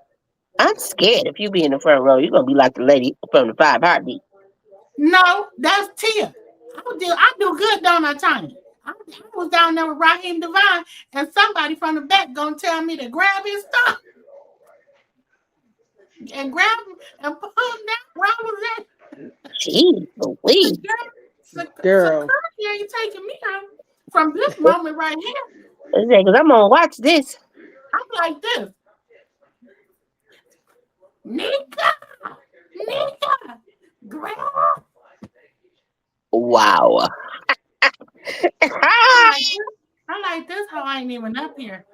I'm scared. If you be in the front row, you're gonna be like the lady from the Five Heartbeat. No, that's Tia. I do good down that time. I was down there with Raheem Devine, and somebody from the back gonna tell me to grab his stuff and grab him and put him down where I was at. Jeez, Louise. Security Girl. ain't taking me out from this moment right here. Because I'm gonna watch this. I'm like this, Nika, Nika, grab. Wow. I'm like this. I'm like this. How I ain't even up here,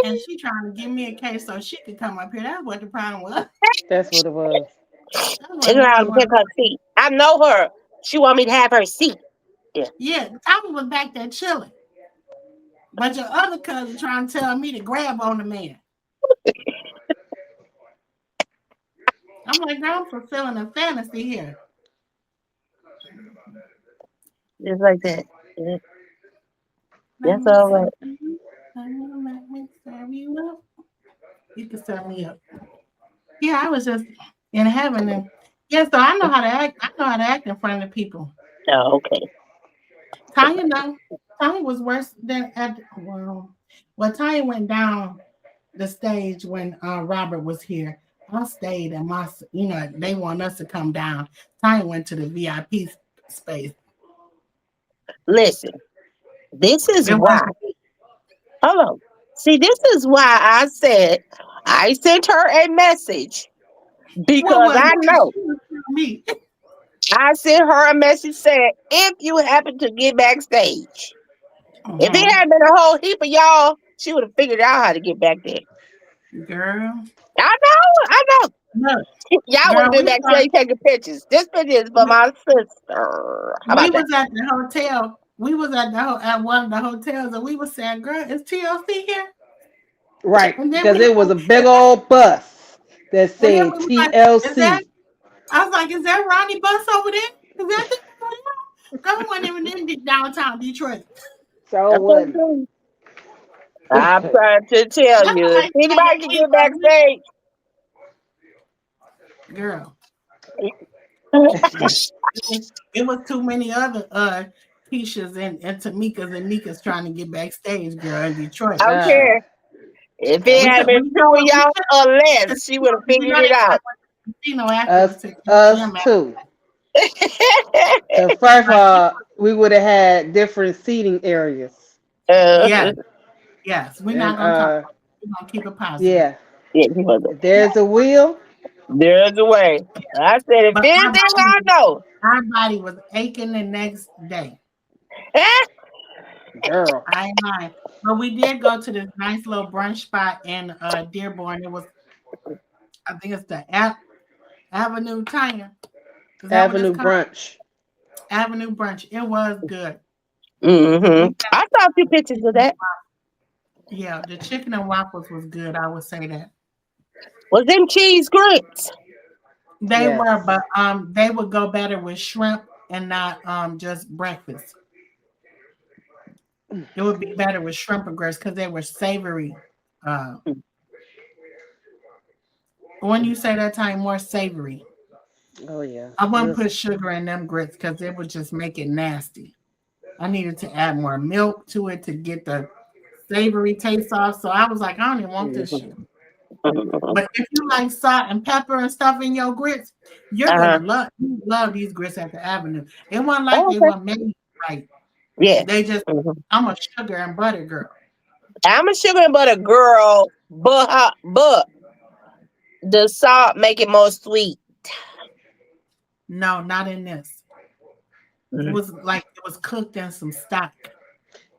and she trying to give me a case so she could come up here. That's what the problem was. That's what it was. That's what Take it her out really and was. pick her seat. I know her. She want me to have her seat. Yeah. Yeah, Tommy was back there chilling. But your other cousin trying to tell me to grab on the man. I'm like, girl, I'm fulfilling a fantasy here. Just like that. Yeah, Let that's me all serve right. you. Let me serve you up. You can serve me up. Yeah, I was just in heaven. And yeah, so I know how to act. I know how to act in front of people. Oh, okay. Tanya, no. Tanya was worse than at, well, Tanya went down the stage when Robert was here. I stayed and they want us to come down. Tanya went to the VIP space. Listen, this is It why. wasn't Hold on. See, this is why I said I sent her a message what because was I it? know She was telling me. I sent her a message saying if you happen to get backstage, if it Uh-huh. had been a whole heap of y'all, she would have figured out how to get back there. Girl, I know. look, Y'all would girl, have been backstage taking pictures. This picture is for we, my sister. How we about that? was at the hotel. We was at one of the hotels, and we was saying, "Girl, is TLC here?" Right. And then Because we, it was a big old bus that and then said we was like, "Is that?" TLC. I was like, "Is that Ronnie Bus over there? Is that the girl who wasn't even in downtown Detroit?" So That's what I'm wasn't saying. I'm it? trying to tell That's you, what if I said. anybody can get backstage, Girl, it was too many other Keishas and Tamikas and Nikas trying to get backstage, girl, in Detroit. I don't uh, care. If it We had could, been we know two of what we y'all could or because less, she would have you figured know they it got out. to casino afterwards us to us MGM after. too. Cause first of Like, all, we would have had different seating areas. yes, yes, we're And not gonna talk about it. We're gonna keep it positive. yeah. Yeah, he was If there's a wheel, there's a way. I said, if But anything I know, our body was aching the next day. girl. I ain't lying. But we did go to this nice little brunch spot in Dearborn. It was, I think it's the Avenue Tanya. Is that what it's Avenue called? brunch. Avenue Brunch. It was good. We I saw a few pictures of that. Yeah, the chicken and waffles was good. I would say that Was them cheese grits? they Yes. were, but they would go better with shrimp and not just breakfast. It would be better with shrimp and grits because they were savory. Uh, when you say that time more savory, Oh yeah. I It wouldn't was put sugar in them grits because it would just make it nasty. I needed to add more milk to it to get the savory taste off. So I was like, I don't even want this shit. But if you like salt and pepper and stuff in your grits, you're Uh-huh. gonna love these grits at the Avenue. It wasn't like Oh, they okay. were made right. Yeah. They just Mhm. I'm a sugar and butter girl. I'm a sugar and butter girl, but the salt make it more sweet. No, not in this. It Mm. was like it was cooked in some stock.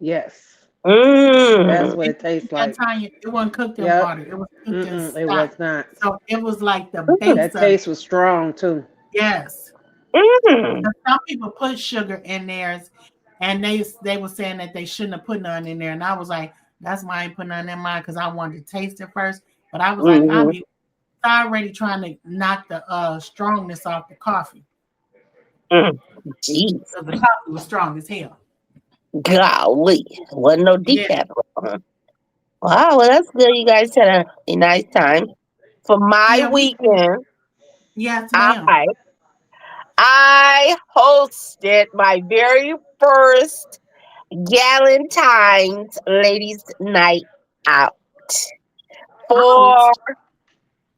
yes. That's Mm. what it tastes That like. time it wasn't cooked in Yep. water. It was cooked in Mm-mm, it stock. was not. So it was like the Mm. base That of it. taste was strong too. Yes. Mm. And some people put sugar in theirs, and they were saying that they shouldn't have put none in there. And I was like, that's why I ain't put none in mine because I wanted to taste it first. But I was like, I'll Mhm. be already trying to knock the strongness off the coffee Mm. Jeez, because the coffee was strong as hell. golly, wasn't no Yeah. decaf. Huh? Wow, well that's good. You guys had a nice time. For my Yeah, we weekend, yes, ma'am. I I hosted my very first Galentine's Ladies Night Out. Out. For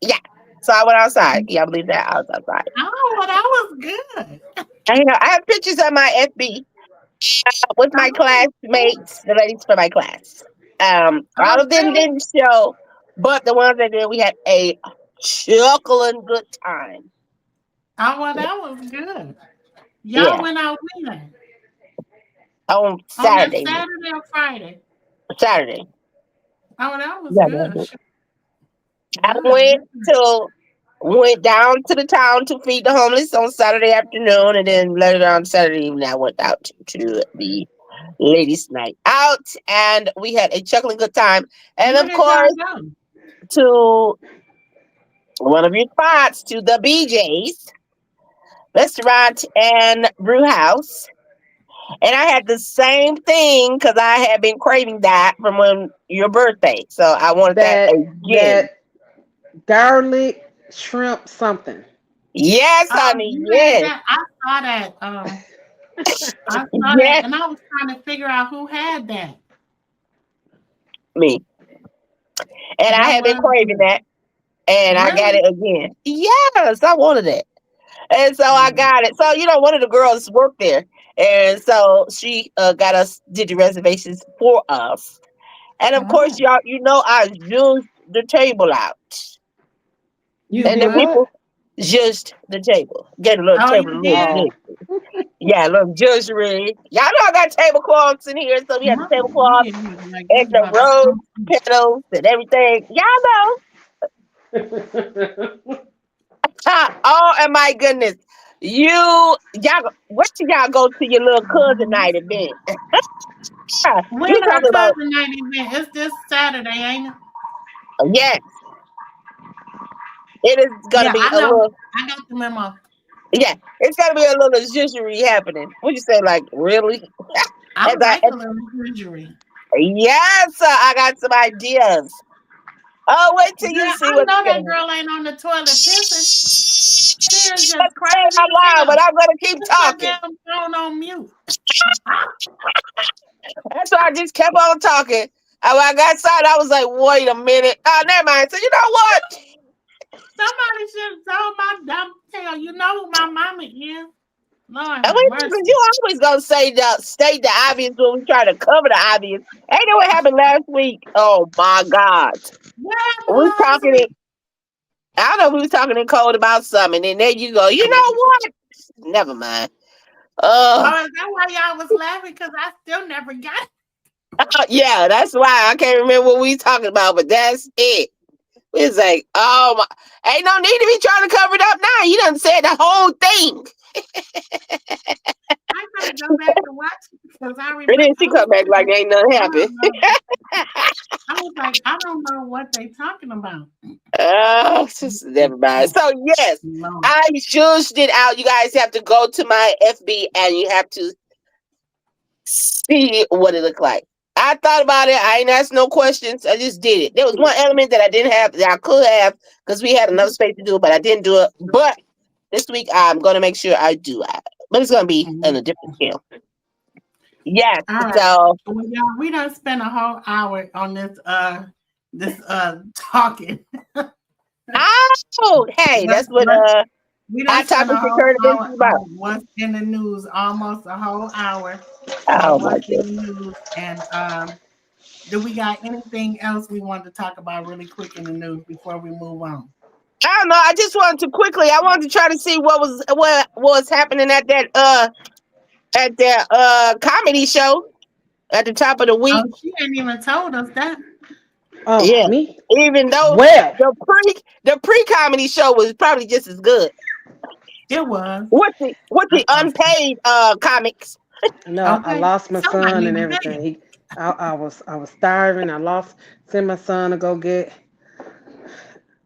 yeah, so I went outside. Yeah, I believe that I was outside. Oh, well, that was good. And, I have pictures on my FB with my Oh, classmates, the ladies from my class. All oh, of them really? didn't show, but the ones that did, we had a chuckling good time. Oh, well, that was good. Y'all Yeah, went out when? on On that Saturday. Saturday or Friday? Saturday. Oh, that was Yeah, good. I Good, good. went down to the town to feed the homeless on Saturday afternoon, and then later on Saturday evening, I went out to the ladies' night out, and we had a chuckling good time. And Where of did y'all course, go? to one of your spots, to the BJ's restaurant and brew house. And I had the same thing because I had been craving that from when your birthday. So I wanted that again. That garlic shrimp something. Yes, Oh, honey. you had Yes. that. I saw that. I saw that, Yes, and I was trying to figure out who had that. me. And I That had been was craving good. that. And I got Really? it again. Yes, I wanted it. And so I Mm. got it. So, one of the girls worked there. And so she got us, did the reservations for us. And of course, Oh, y'all, I used the table out. You you And did the what? what? people just the table. Get a little Oh, table, a you little did? Oh. dish. Yeah, a little jewelry. Y'all know I got tablecloths in here, so we had the tablecloth You look like and you the about to rose come through. petals and everything. Y'all know. Oh, and my goodness. Where should y'all go to your little cousin night event? Yeah, When you our talking about, cousin night event? It's this Saturday, ain't it? yes, it is going to Yeah, be I a know. little, I got the memo. yeah, it's going to be a little zhuzhery happening. What you say, like, really? I As I, like a little injury. yes, I got some ideas. Oh, wait till Girl, you see I what's know that going girl ain't on the toilet pissing. She is to just say it crazy out as loud, hell. but I'm going to keep Put your talking. damn phone on mute. That's why I just kept on talking. When I got outside, I was like, wait a minute. Oh, never mind. So, you know what? Somebody should have told my dumb tail. You know who my mama is. Lord And have mercy. you always gonna state the obvious when we try to cover the obvious. Ain't know what happened last week? Oh my God. What happened We last talking week? in I don't know, we was talking in code about something, and there you go. You know what? Never mind. Uh Oh, is that why y'all was laughing? Because I still never got it. yeah, that's why I can't remember what we talking about, but that's it. We was like, oh my, ain't no need to be trying to cover it up now. You done said the whole thing. I gotta go back and watch it because I And remember. then she come back like ain't nothing I happened. don't know. I was like, I don't know what they talking about. Just never mind. So yes, Lord. I just did out. You guys have to go to my FB and you have to see what it looked like. I thought about it. I ain't asked no questions. I just did it. There was one element that I didn't have that I could have because we had enough space to do it, but I didn't do it. But this week I'm gonna make sure I do it. But it's gonna be on a different scale. Yes. All right. So Well, y'all, we done spent a whole hour on this talking. oh hey, Let's that's what let's we done hot spent a topics and whole current events hour is about. on what's in the news, almost a whole hour Oh on my what's in god. the news. And do we got anything else we want to talk about really quick in the news before we move on? I don't know. I just wanted to quickly. I wanted to try to see what was happening at that comedy show at the top of the week. Oh, she ain't even told us that. Oh, Yeah. me? Even though Well, the pre comedy show was probably just as good. It was. With the I thought so. unpaid comics. no, I Okay. lost my Somebody son need and to pay everything. it. I was starving. I lost sent my son to go get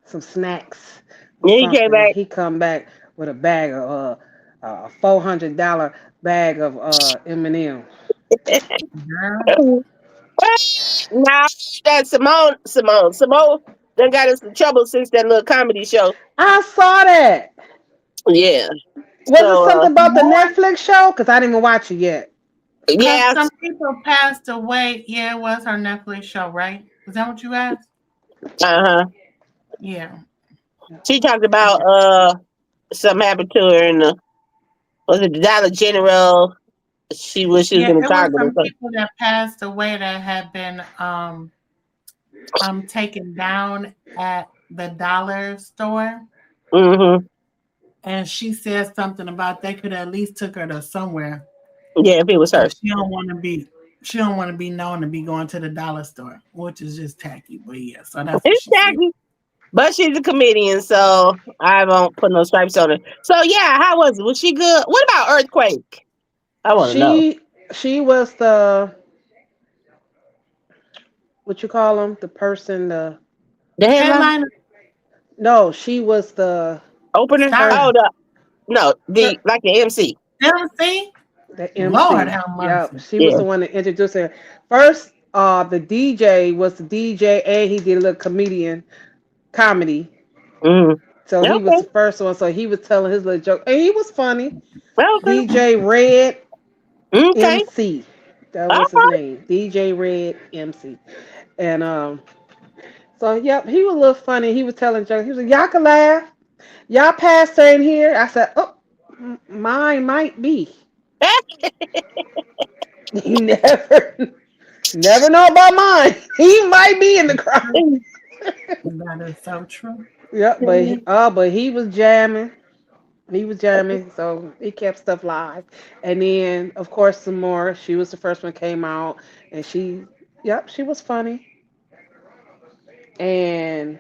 some snacks or Then he came something. back. He come back with a bag of a $400 bag of M&M. Girl. Well, now that Simone done got us in trouble since that little comedy show. I saw that. Yeah. Was it So something about the More. Netflix show? Cause I didn't even watch it yet. Because yeah. some people passed away. Yeah, it was her Netflix show, right? Was that what you asked? Uh-huh. Yeah. She talked about Yeah. something happened to her in the was it the Dollar General? She was Yeah, in a it was Target or some something. people that passed away that had been taken down at the dollar store. Mm-hmm. And she said something about they could at least took her to somewhere. Yeah, if it was her. But she don't want to be known to be going to the dollar store, which is just tacky. But yeah, so that's what It's she said. tacky. But she's a comedian, so I won't put no stripes on her. So yeah, how was it? Was she good? What about Earthquake? I want to know. She was the what you call them? The person the The headline Headliner no, she was the opener? starter. Oh, no, per, the like the MC. MC? the Lord MC. have Yep, mercy. she was Yeah. the one that introduced her. First, the DJ was the DJ and he did a little comedian comedy. Mm. So he was Okay. the first one. So he was telling his little joke, and he was funny. Okay. DJ Red Okay. MC. That All was his right. name. DJ Red MC. And so yep, he was a little funny. He was telling jokes. He was like, y'all can laugh. Y'all pastor in here. I said, oh, mine might be. He never know about mine. He might be in the crowd. That is so true. Yep, but he was jamming. He was jamming, so he kept stuff live. And then, of course, some more. She was the first one came out, and yep, she was funny. And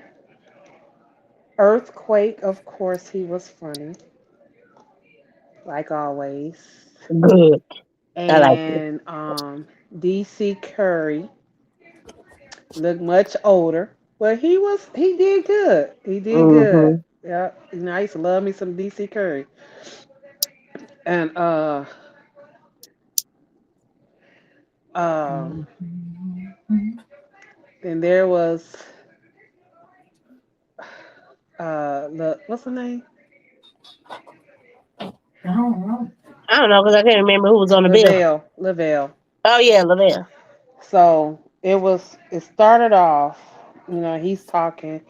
Earthquake, of course, he was funny, like always. Good. I like it. And DC Curry looked much older, but he did good. He did good. Mm-hmm. Yep, I used to love me some DC Curry. And um, Mhm. then there was what's the name? I don't know. I don't know because I can't remember who was on the bill. Lavelle. Oh yeah, Lavelle. So it started off, he's talking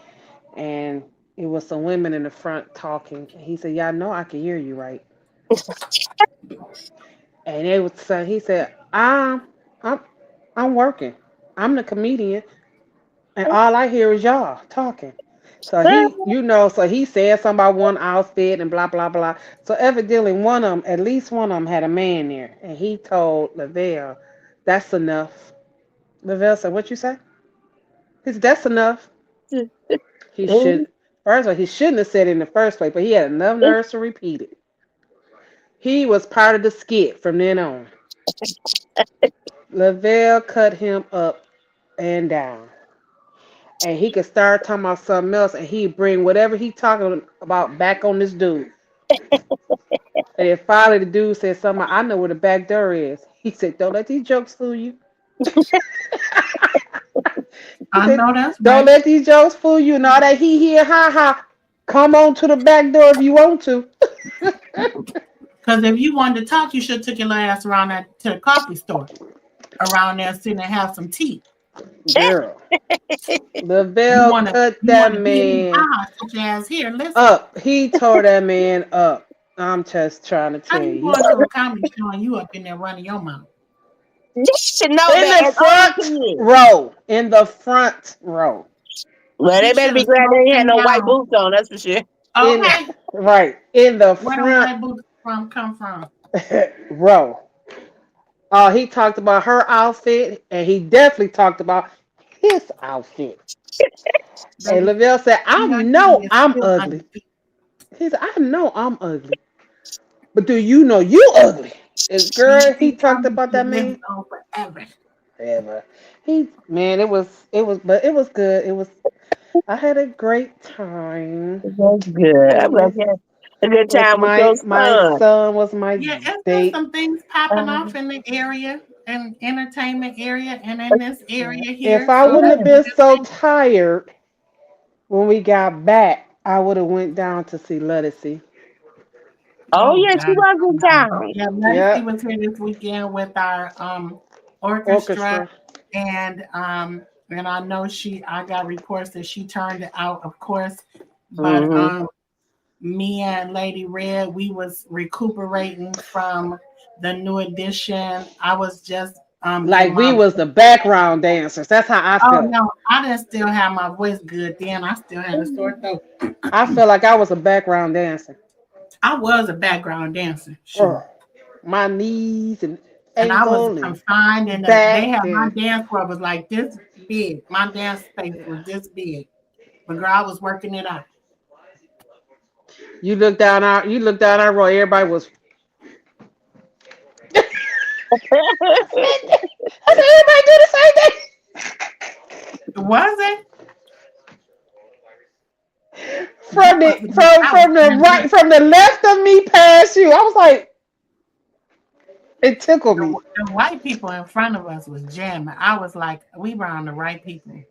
and it was some women in the front talking. He said, yeah, I know I can hear you right. And they would say, he said, I'm I'm working. I'm the comedian and all I hear is y'all talking. So he said something about one outfit and blah blah blah. So evidently at least one of them had a man there. And he told Lavelle, that's enough. Lavelle said, what you say? He said, that's enough. He should First of all, he shouldn't have said it in the first place, but he had enough nerves to repeat it. He was part of the skit from then on. Lavelle cut him up and down. And he could start talking about something else and he'd bring whatever he talking about back on this dude. And then finally the dude said something, I know where the back door is. He said, don't let these jokes fool you. He I said, know that's "Don't right. let these jokes fool you and all that he here, ha ha. Come on to the back door if you want to." Because if you wanted to talk, you should have took your ass around that to the coffee store around there, sitting and have some tea. Girl, You Lavelle wanna cut you that wanna be in man house, sit your ass here. Listen, up. He tore that man up. I'm just trying to how tell you you. going to a comedy show and you up in there running your mouth? You should know In that the as old as front he is. row. In the front row. Well, they He better should be have glad smoked they ain't had them no white down. boots on. That's for sure. In Okay, right. In the where them front white boots from come from? row. He talked about her outfit, and he definitely talked about his outfit. And Baby, Lavelle said, "I your head know is I'm still ugly." undefeated. He said, "I know I'm ugly, but do you know you ugly?" And girl, he BT talked comedy about should that live man. on forever. Ever. He man, but it was good. It was. I had a great time. That's good. It I'm glad was you had a good with time with your my son. son was my Yeah, it's just date. some things popping off Um, in the area and entertainment area and in this Yeah. area If here. I So wouldn't that's have yeah. a been good so thing. tired when we got back, I would have went down to see Lettucey. Oh, Oh yeah, she God, was in no. town. Yeah, Legacy Yep. was here this weekend with our orchestra, Orchestra. and I know I got reports that she turned it out, of course, but Mm-hmm. me and Lady Red, we was recuperating from the new edition. I was just getting Like we my was the background dancers. That's how I oh felt. no, I didn't still have my voice good then. I still had a sore throat. I felt like I was a background dancer. I was a background dancer, Ugh. sure. My knees and And I was ankle and confined and they back had my and dance floor was like this big. My dance space was this big. But girl, I was working it out. you look down our row, everybody was I said everybody do the same thing. Was it? You From the must have been I was turned up. from the left of me past you. I was like, it tickled The, me. the white people in front of us was jamming. I was like, we were on the right people.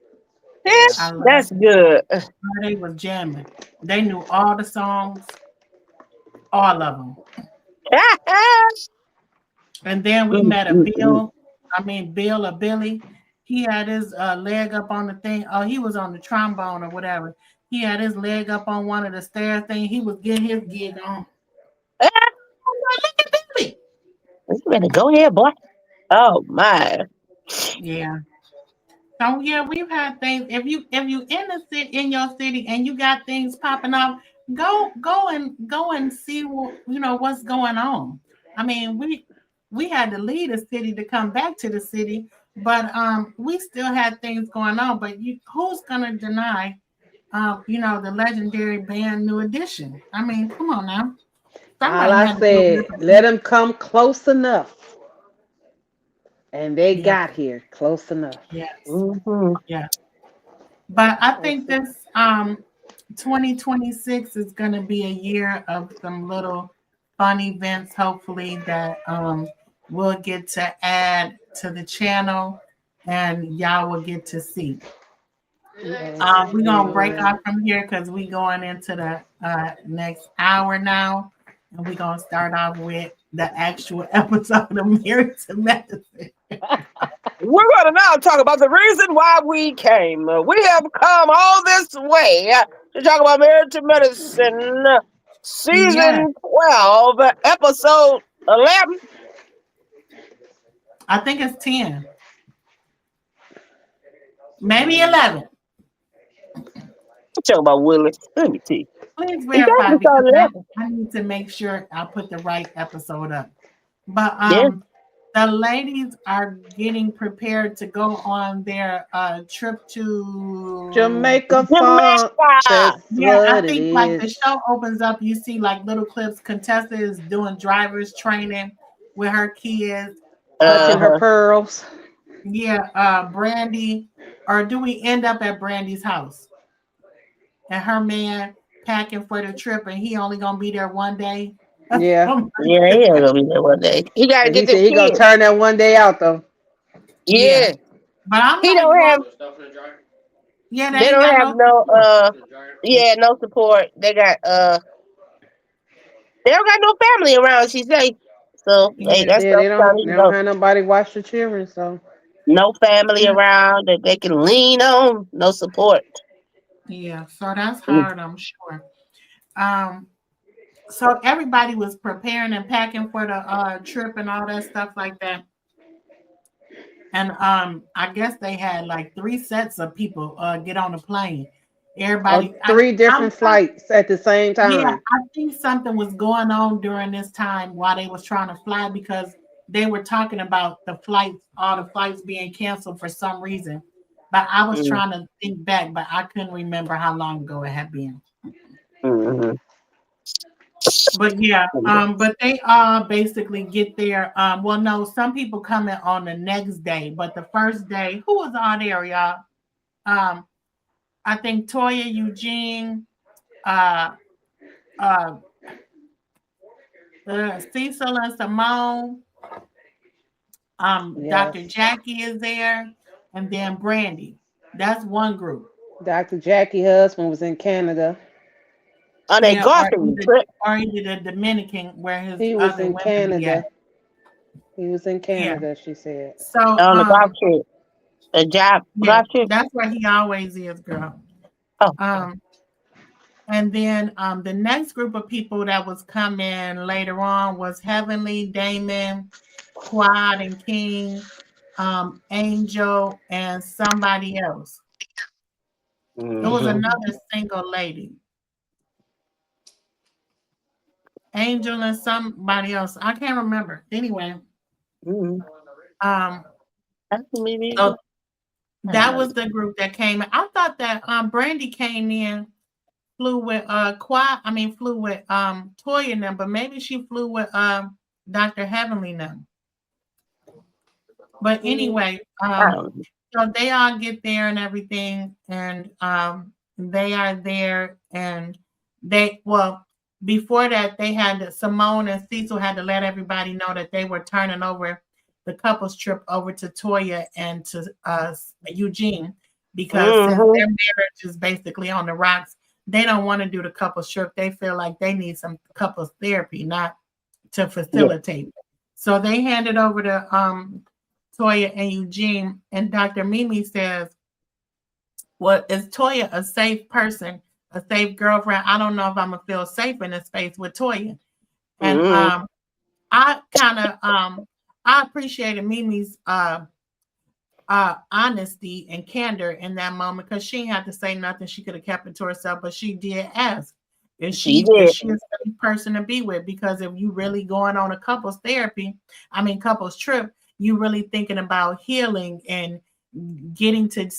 Yeah. I love That's good. how they was jamming. They knew all the songs, all of them. And then we met a Mm-mm-mm. Bill. I mean, Bill or Billy. He had his leg up on the thing. Oh, he was on the trombone or whatever. He had his leg up on one of the stair thing. He was getting his gig on. I'm like, look at Billy. You better go ahead, boy. Oh my. Yeah. So yeah, we've had things. If you in the city in your city and you got things popping up, go and see what's going on. I mean, we had to leave the city to come back to the city, but we still had things going on. But who's gonna deny the legendary band New Edition? I mean, come on now. All Somebody I had to do a said, let representation. them come close enough. And they Yeah, got here close enough. yes, Mm-hmm. yeah. But I Close think enough. this 2026 is going to be a year of some little fun events, hopefully, that we'll get to add to the channel and y'all will get to see. Yes. We're going to break Amen. off from here because we're going into the next hour now. And we're going to start off with the actual episode of Married to Medicine. We're going to now talk about the reason why we came. We have come all this way to talk about Married to Medicine, Yeah, season 12, episode 11. I think it's 10, maybe 11. We're talking about Willie. Let me see. Please It's verify because episode I need to make sure I put the right episode up. But 11. the ladies are getting prepared to go on their trip to Jamaica Yeah. funk. That's Jamaica. yeah, I what it think like the is. show opens up, you see like little clips. Contessa is doing driver's training with her kids. Clutching her Um, Uh-huh. pearls. yeah, Brandy, or do we end up at Brandy's house and her man packing for the trip and he only gonna be there one day? Yeah. I'm Yeah, he ain't gonna be there one day. He gotta And he get them said he gonna kids. turn that one day out though. Yeah, Yeah, but I'm he like, don't have. well, yeah, they They ain't don't got have no no. support. Yeah, no support. They got. They don't got no family around. She say. So hey, Yeah, that's Yeah, the only time they you don't know. have nobody watch the children, so No family yeah, around that they can lean on. No support. yeah. So that's Mm, hard, I'm sure. Um, so everybody was preparing and packing for the trip and all that stuff like that. And I guess they had like three sets of people get on the plane. or Everybody, three I different flights at the same yeah, time. I think something was going on during this time while they was trying to fly because they were talking about the flights, all the flights being canceled for some reason. But I was mm, trying to think back, but I couldn't remember how long ago it had been. mm, But yeah, mm. but they all basically get there. Well, no, some people coming on the next day, but the first day, who was on there, y'all? Um, I think Toya, Eugene, uh, uh, Cecil and Simone. Yes. Dr. Jackie is there, and then Brandy. That's one group. Dr. Jackie husband was in Canada. On that Yeah, golfing trip. or either the Dominican where his He was other in women be at. Canada. He was in Yeah. Canada, she said. So On the golf trip. A job yeah, golf trip. that's where he always is, girl. Oh. Um and then the next group of people that was coming later on was Heavenly, Damon, Quad and King, Angel, and somebody else. It was Mm-hmm. another single lady. Angel and somebody else. I can't remember. Anyway, Mm-hmm. um, Maybe. so that was the group that came in. I thought that Brandy came in, flew with flew with Toya and them, but maybe she flew with Dr. Heavenly and them. But anyway, I don't know. so they all get there and everything, and they are there, and they well before that they had Simone and Cecil had to let everybody know that they were turning over the couples trip over to Toya and to Eugene because since Mm-hmm. their marriage is basically on the rocks, they don't want to do the couples trip. They feel like they need some couples therapy, not to Yeah. facilitate. So they handed over to Toya and Eugene, and Dr. Mimi says, well, is Toya a safe person, a safe girlfriend? I don't know if I'm gonna feel safe in this space with Toya. And Mm-hmm. I kind of I appreciated Mimi's honesty and candor in that moment because she didn't have to say nothing. She could have kept it to herself, but she did ask, She is did. she a safe person to be with? Because if you really going on a couples therapy, couples trip, you really thinking about healing and getting to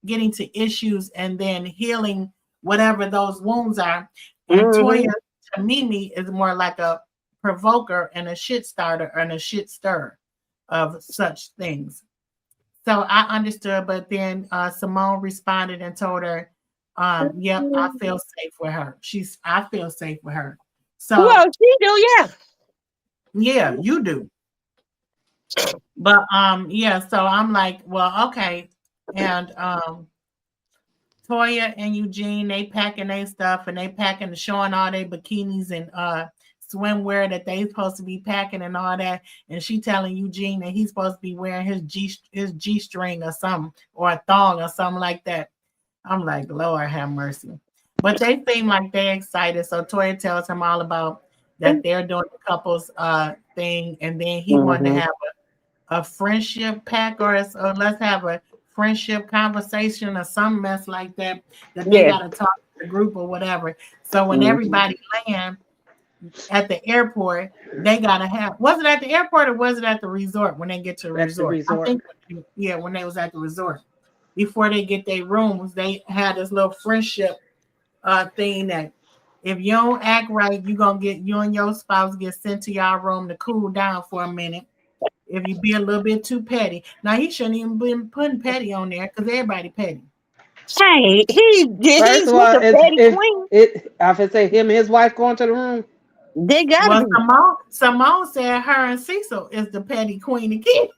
getting to issues and then healing whatever those wounds are. And Mm-hmm. Toya to Mimi is more like a provoker and a shit starter and a shit stirrer of such things. So I understood, but then Simone responded and told her, "Yep, I feel safe with her. I feel safe with her." So Well, she do, yeah. yeah, you do. But yeah. So I'm like, well, okay. And Toya and Eugene, they packing their stuff and they packing, showing all their bikinis and swimwear that they supposed to be packing and all that. And she telling Eugene that he's supposed to be wearing his G string or something or a thong or something like that. I'm like, Lord have mercy. But they seem like they're excited. So Toya tells him all about that they're doing the couples thing, and then he wanted to Mm-hmm. have a friendship pack or let's have a friendship conversation or some mess like that that they Yeah. got to talk to the group or whatever. So when Mm-hmm. everybody land at the airport, they got to have, was it at the airport or was it at the resort when they get to the At the resort? I resort. think, yeah, when they was at the resort. Before they get their rooms, they had this little friendship thing that if you don't act right, you and your spouse get sent to your room to cool down for a minute if you be a little bit too petty. Now he shouldn't even been putting petty on there because everybody petty. Hey, First he's of with all, the petty it's queen. I would say him and his wife going to the room. They gotta Well, be. Simone said her and Cecil is the petty queen again.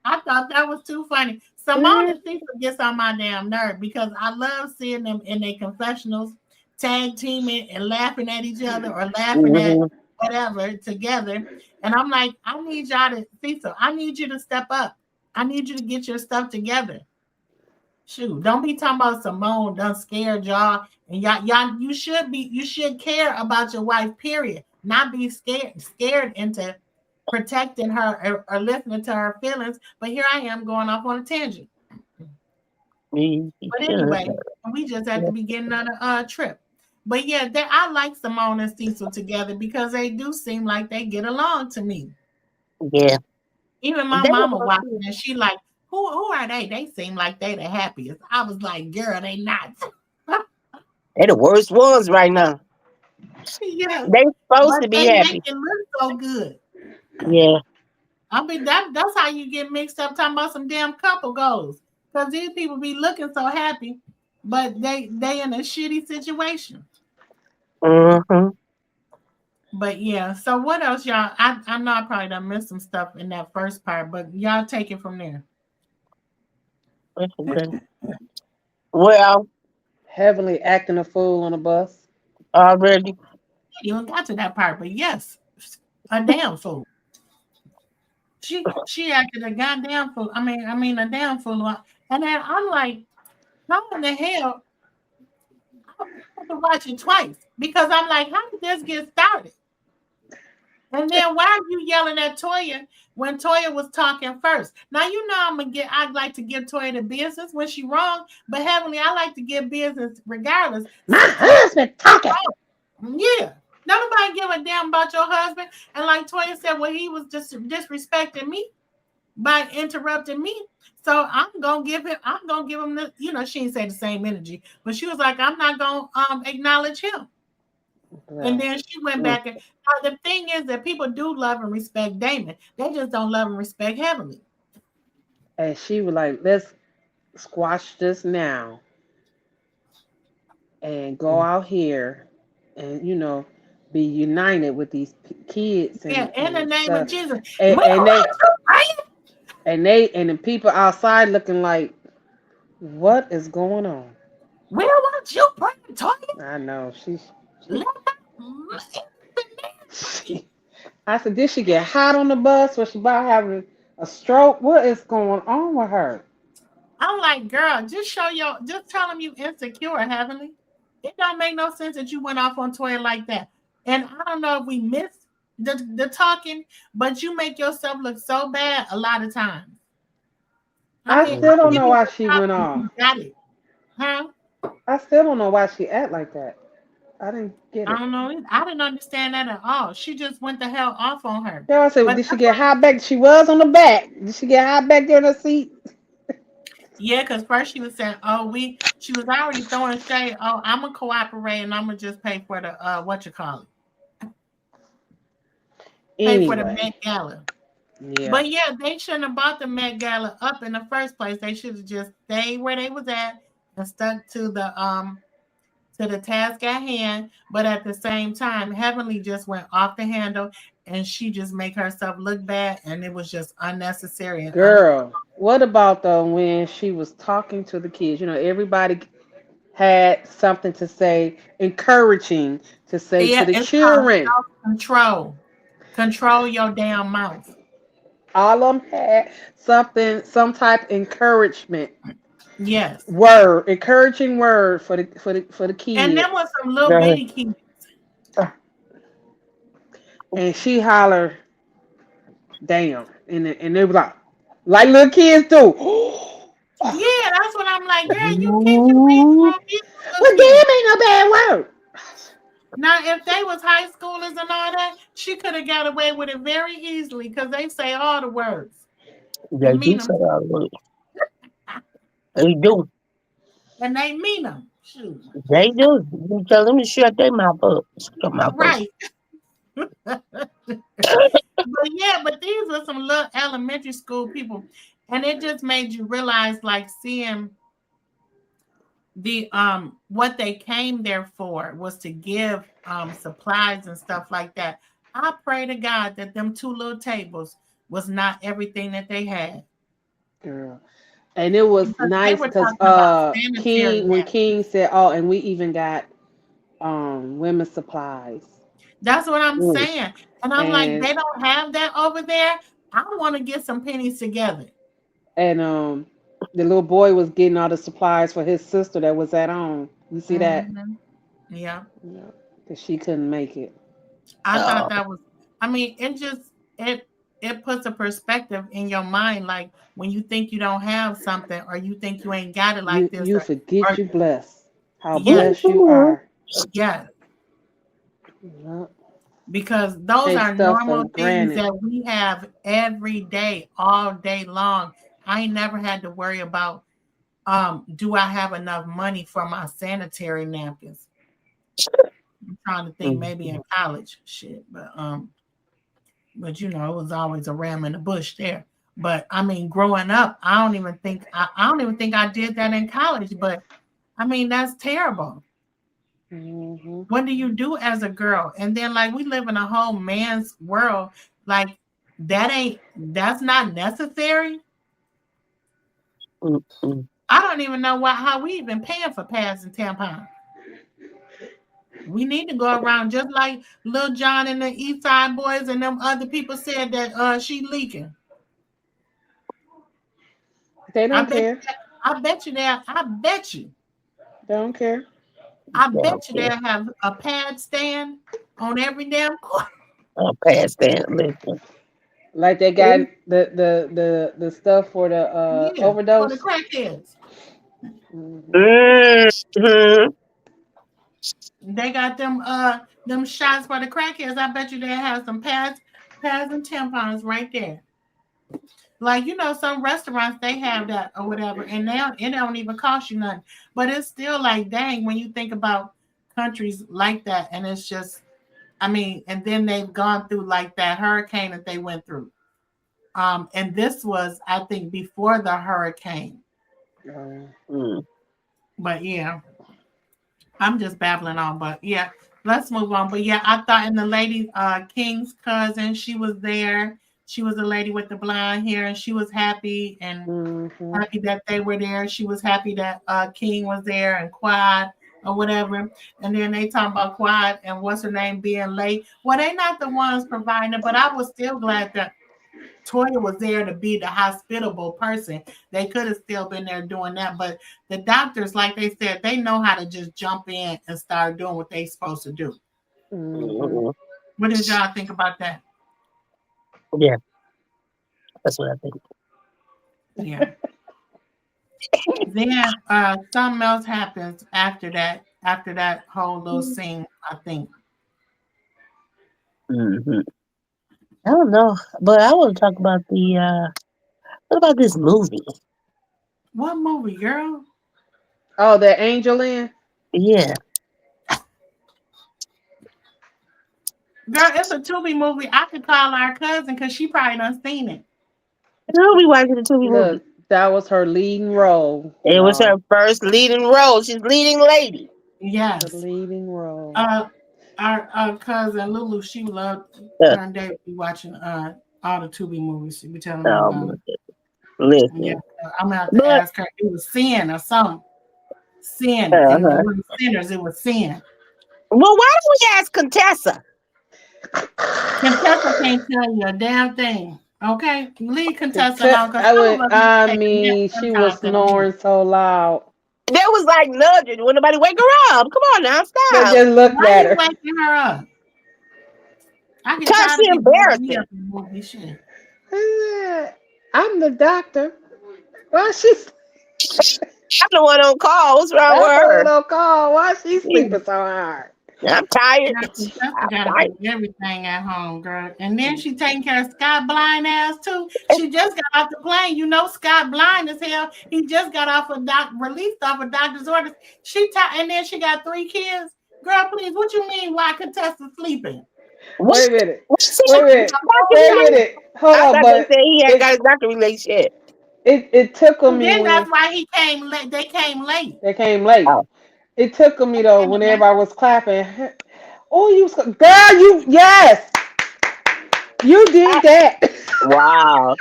I thought that was too funny. Simone and Cecil gets on my damn nerve because I love seeing them in their confessionals, tag teaming and laughing at each other or laughing at Mhm. whatever together. And I'm like, I need y'all to Cecil, I need you to step up. I need you to get your stuff together. Shoot, don't be talking about Simone done scared y'all. And y'all, you should care about your wife, period. Not be scared into protecting her or listening to her feelings. But here I am going off on a tangent. He But should. anyway, we just at the beginning of the trip. But yeah, I like Simone and Cecil together because they do seem like they get along to me. Yeah. Even my They mama were watching and she like, who are they? They seem like they the happiest. I was like, girl, they not. they the worst ones right now. Yes, They supposed but to be they make happy. it look so good. Yeah. I mean that's how you get mixed up talking about some damn couple goals. Because these people be looking so happy, but they in a shitty situation. Mm-hmm. But yeah, so what else, y'all? I know I probably done missed some stuff in that first part, but y'all take it from there. Okay. Well, Heavily acting a fool on the bus. already. You even got to that part, but yes, a damn fool. She acted a goddamn fool. I mean a damn fool. And then I'm like, how in the hell? I have to watch it twice because I'm like, how did this get started? And then why are you yelling at Toya when Toya was talking first? Now you know I'd like to give Toya the business when she wrong, but heavenly, I like to give business regardless. My Cecil, husband talking. yeah. Nobody give a damn about your husband. And like Toya said, well, he was just disrespecting me by interrupting me. So I'm gonna give him the, she didn't say the same energy, but she was like, I'm not gonna acknowledge him. And Well, then she went mm. back and now the thing is that people do love and respect Damon. They just don't love and respect Heavenly. And she was like, let's squash this now and go out here and, be united with these kids Yeah, in the and name of stuff. Jesus. We And, don't and they want you praying. and the people outside looking like, what is going on? We don't want you praying, Tony. I know. Let the man pray. She I said, did she get hot on the bus? Was she about having a stroke? What is going on with her? I'm like, girl, just tell them you insecure, Heavenly. It don't make no sense that you went off on Toya like that. And I don't know if we missed the talking, but you make yourself look so bad a lot of times. I I mean, still I'm don't know giving why you she props went and off. you got it. Huh? I still don't know why she act like that. I didn't get I it. don't know. I didn't understand that at all. She just went the hell off on her. Yeah, I said, But did she that's get why, high back? She was on the back. Did she get high back there in the seat? yeah, because first she was saying, oh, she was already throwing shade. Oh, I'm going to cooperate and I'm going to just pay for the, what you call it, pay for the Anyway, Met Gala. yeah. But yeah, they shouldn't have bought the Met Gala up in the first place. They should have just stayed where they was at and stuck to the task at hand. But at the same time, Heavenly just went off the handle and she just make herself look bad and it was just unnecessary and Girl, what about though when she was talking to the kids? Everybody had something to say, encouraging to say to yeah, the it's called children. self-control. Control your damn mouth. All of them had something, some type of encouragement Yes. word, encouraging word for the And there kids. was some little Uh, bitty kids. And she hollered, "Damn!" And they were like little kids do. Yeah, that's what I'm like, girl, you can't you read the ooh, room. These are little Well, kids. damn ain't no bad word. Now, if they was high schoolers and all that, she could have got away with it very easily because they say all the words they and do mean say them, all the words. They do. and they mean them. Shoot, They do. You tell them to shut their mouth up. Shut your mouth up. right? But yeah, but these were some little elementary school people, and it just made you realize, like seeing the what they came there for was to give supplies and stuff like that. I pray to God that them two little tables was not everything that they had girl. And it was because they nice were because talking about sanitary King when napkins. King said, "Oh, and we even got women's supplies." That's what I'm mm, saying. And I'm like, And they don't have that over there. I want to get some pennies together. the little boy was getting all the supplies for his sister that was at home. You see that? Hmm. Yeah. Yeah, because she couldn't make it. I thought oh, that was, I mean, it puts a perspective in your mind. Like when you think you don't have something or you think you ain't got it like this You forget or you blessed. How yes, blessed you mhm, are. yes. Yeah. Because those Take are stuff for normal things granted. that we have every day, all day long. I ain't never had to worry about do I have enough money for my sanitary napkins? I'm trying to think maybe in mhm, college shit, but you know, it was always a ram in the bush there. But I mean, growing up, I don't even think I did that in college, but I mean that's terrible. Hmm. What do you do as a girl? And then like we live in a whole man's world. Like that's not necessary. mm, mm. I don't even know how we even paying for pads and tampons. We need to go around just like Lil John and the East Side Boys and them other people said that she leaking. They I don't bet care. I bet you that They don't care. I Yeah, bet you okay. they'll have a pad stand on every damn corner. I'll pass that. Listen. Like they got the stuff for the Yeah, for the overdose. crackheads. Hmm. Mm-hmm. They got them shots for the crackheads. I bet you they have some pads and tampons right there. Like you know, some restaurants they have that or whatever, and now it don't even cost you nothing. But it's still like dang when you think about countries like that, and it's just I mean, and then they've gone through like that hurricane that they went through. And this was I think before the hurricane. Oh, Mm, But yeah, I'm just babbling on, but yeah, let's move on. But yeah, I thought, and the lady, King's cousin, she was there. She was the lady with the blonde hair, and she was happy and hmm. happy that they were there. She was happy that King was there and Quad or whatever. And then they talk about Quad and what's her name being late. Well, they not the ones providing it, but I was still glad that Toya was there to be the hospitable person. They could have still been there doing that, but the doctors, like they said, they know how to just jump in and start doing what they supposed to do. Hmm. mhm. What did y'all think about that? Yeah, that's what I think. Yeah. Then something else happens after that whole little scene, I think. Hmm. I don't know, but I want to talk about the. What about this movie? What movie, girl? Oh, that Angel in. Yeah, Girl, it's a Tubi movie. I could call our cousin because she probably done seen it. who we watching the Tubi movie? Look, that was her leading role, It was her y'all. first leading role. She's leading lady. Her Yes. leading role. Uh, our cousin Lulu, she loved Uh, her and David be watching all the Tubi movies. She be telling me um, about it. Yeah, listen, I'm gonna have to but ask her. It was sin or something. Sin, and it uh-huh. wasn't sinners. It was sin. Well, why don't we ask Contessa? Contessa can't tell you a damn thing. Okay, leave Contessa alone because I some of would. us need I to take a nap mean, she was sometimes in a week. snoring so loud. That was like nudging. When nobody wake her up. Come on now, They stop. just looked Why at you her. waking her up? I get Cause tired of she people waking me embarrassing. up in movie shit. I'm the doctor. Why she? I'm the one on call. What's wrong with I'm the her? one on call. Why she Yeah, sleeping so hard? I'm tired. Girl, Contessa I'm gotta tired. do everything at home, girl. And then she taking care of Scott Blind ass too. She just got off the plane. You know Scott Blind as hell. He just got off a released off of doctor's orders. And then she got 3 kids. Girl, please, what you mean why Contessa sleeping? What? Wait a minute. What she Wait a got minute. doctor Wait a release? minute. Hold I on, thought they but said he hadn't got it his doctor release yet. it tickled And me then when that's why he came late. They came late. they came late. Oh, It tickled me They though came when late. everybody was clapping. Oh, girl, you yes, you I, did that. Wow.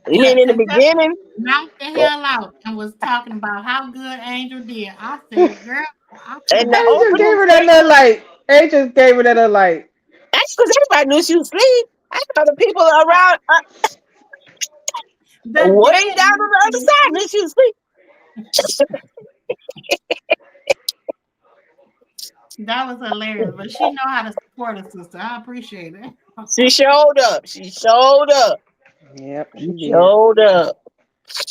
You Yeah, mean in the and just beginning? knocked the hell out and was talking about how good Angel did. I said, girl, I In couldn't the Angel believe gave opening her that little scene? light. Angel gave her that little light. That's because everybody knew she was asleep. I know the people around the way dead down on knew the she other was side knew asleep. she was asleep. That was hilarious. But she know how to support her sister. I appreciate it. She showed up. She showed up. Yep, She she did. showed up.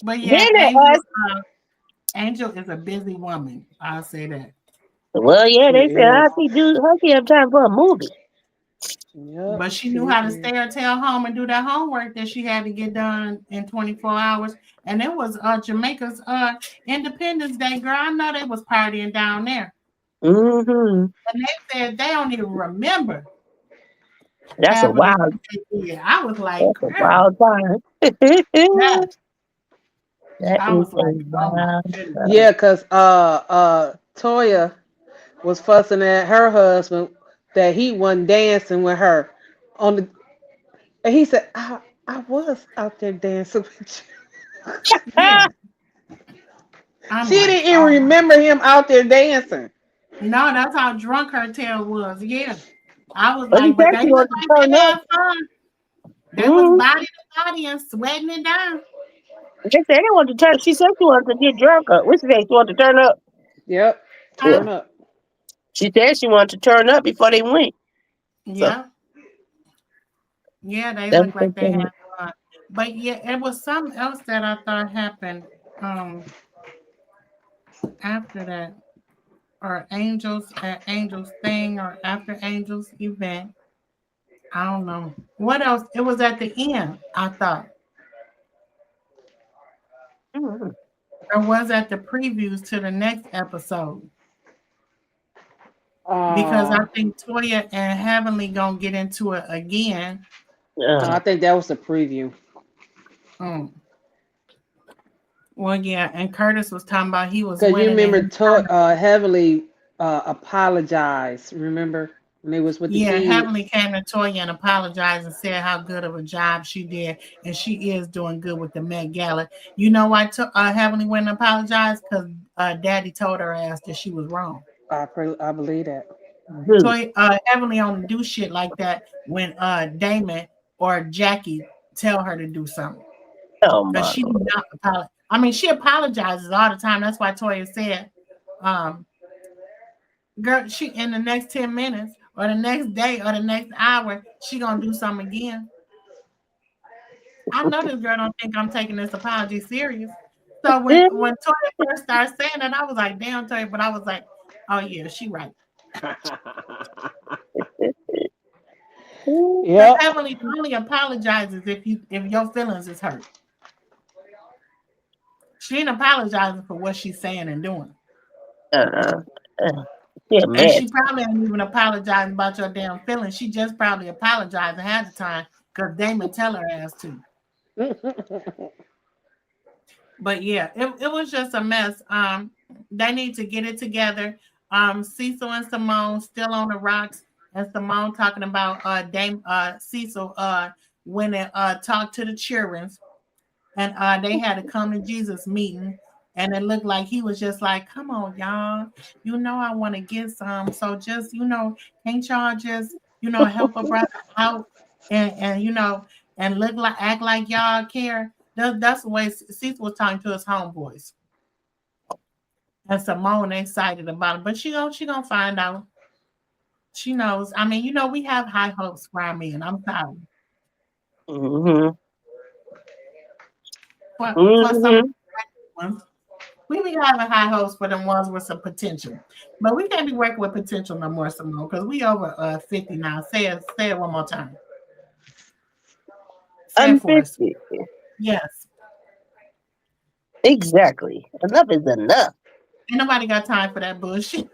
But Then yeah, they Angel, asked, Angel is a busy woman. I'll say that. well, yeah, She they said, is. how she have time for a movie? Yep, But she she knew how to is. stay her tail home and do that homework that she had to get done in 24 hours. And it was Jamaica's Independence Day, girl. I know they was partying down there. Mm-hmm. And they said they don't even remember That's a half of the wild, shit they did. I was like, that's a girl, wild time. yeah. That I is was a like, oh my wild goodness. time. Yeah, cause Toya was fussing at her husband that he wasn't dancing with her on the, and he said, I was out there dancing with you. Yeah. I'm She like, didn't even oh my. remember him out there dancing. No, that's how drunk her tail was. Yeah. I was But he like, but said they she looked wanted to like turn they up. had fun. They was Mm-hmm. body to body and sweating it down. They said they wanted to turn. She said she wanted to get drunk. What's the She wanted to turn up. Yep, Huh? turn up. She said she wanted to turn up before they went. So Yeah. Yeah, they that was looked like the they thing. had fun. But yeah, it was something else that I thought happened after that. Or Angels at Angels thing or after Angels event. I don't know. What else? It was at the end, I thought. Mm-hmm. Or was at the previews to the next episode. Because I Uh, think Toya and Heavenly gonna get into it again. I think that was a preview. Mm. Well, yeah, and Curtis was talking about he was Cause you winning and remember he trying to Heavenly apologized. Remember when they was with the yeah, kids? Heavenly came to Toya and apologized and said how good of a job she did, and she is doing good with the Met Gala. You know why Heavenly went and apologized? Because Daddy told her ass that she was wrong. I believe that. Dude. Toy Heavenly only do shit like that when Damon or Jackie tell her to do something. Oh Because my she do lord. not apologize. I mean, she apologizes all the time. That's why Toya said, um, girl, she in the next 10 minutes or the next day or the next hour, she gonna do something again. I know this girl don't think I'm taking this apology serious. So when Toya first started saying that, I was like, damn Toya, but I was like, oh yeah, she right. Because Yep. Heavenly only apologizes if your feelings is hurt. She ain't apologizing for what she's saying and doing. Uh, uh, she a And she mess. probably ain't even apologizing about your damn feelings. She just probably apologizing half the time because Damon tell her ass to. But yeah, it was just a mess. They need to get it together. Cecil and Simone still on the rocks, and Simone talking about Dame Cecil when it talked to the children, and they had a come to Jesus meeting, and it looked like he was just like, "Come on, y'all, you know I want to get some, so just can't y'all just help a brother out, and and look like act like y'all care." That's the way Cecil was talking to his homeboys, and Simone excited about it, but she gonna find out. She knows. I mean, we have high hopes for our men. I'm sorry Mm-hmm. for some Mm-hmm. ones. We be having high hopes for them ones with some potential. But we can't be working with potential no more, Simone, because we over 50 now. Say it one more time. Say it I'm for us. 50. Yes. Exactly. Enough is enough. Ain't nobody got time for that bullshit.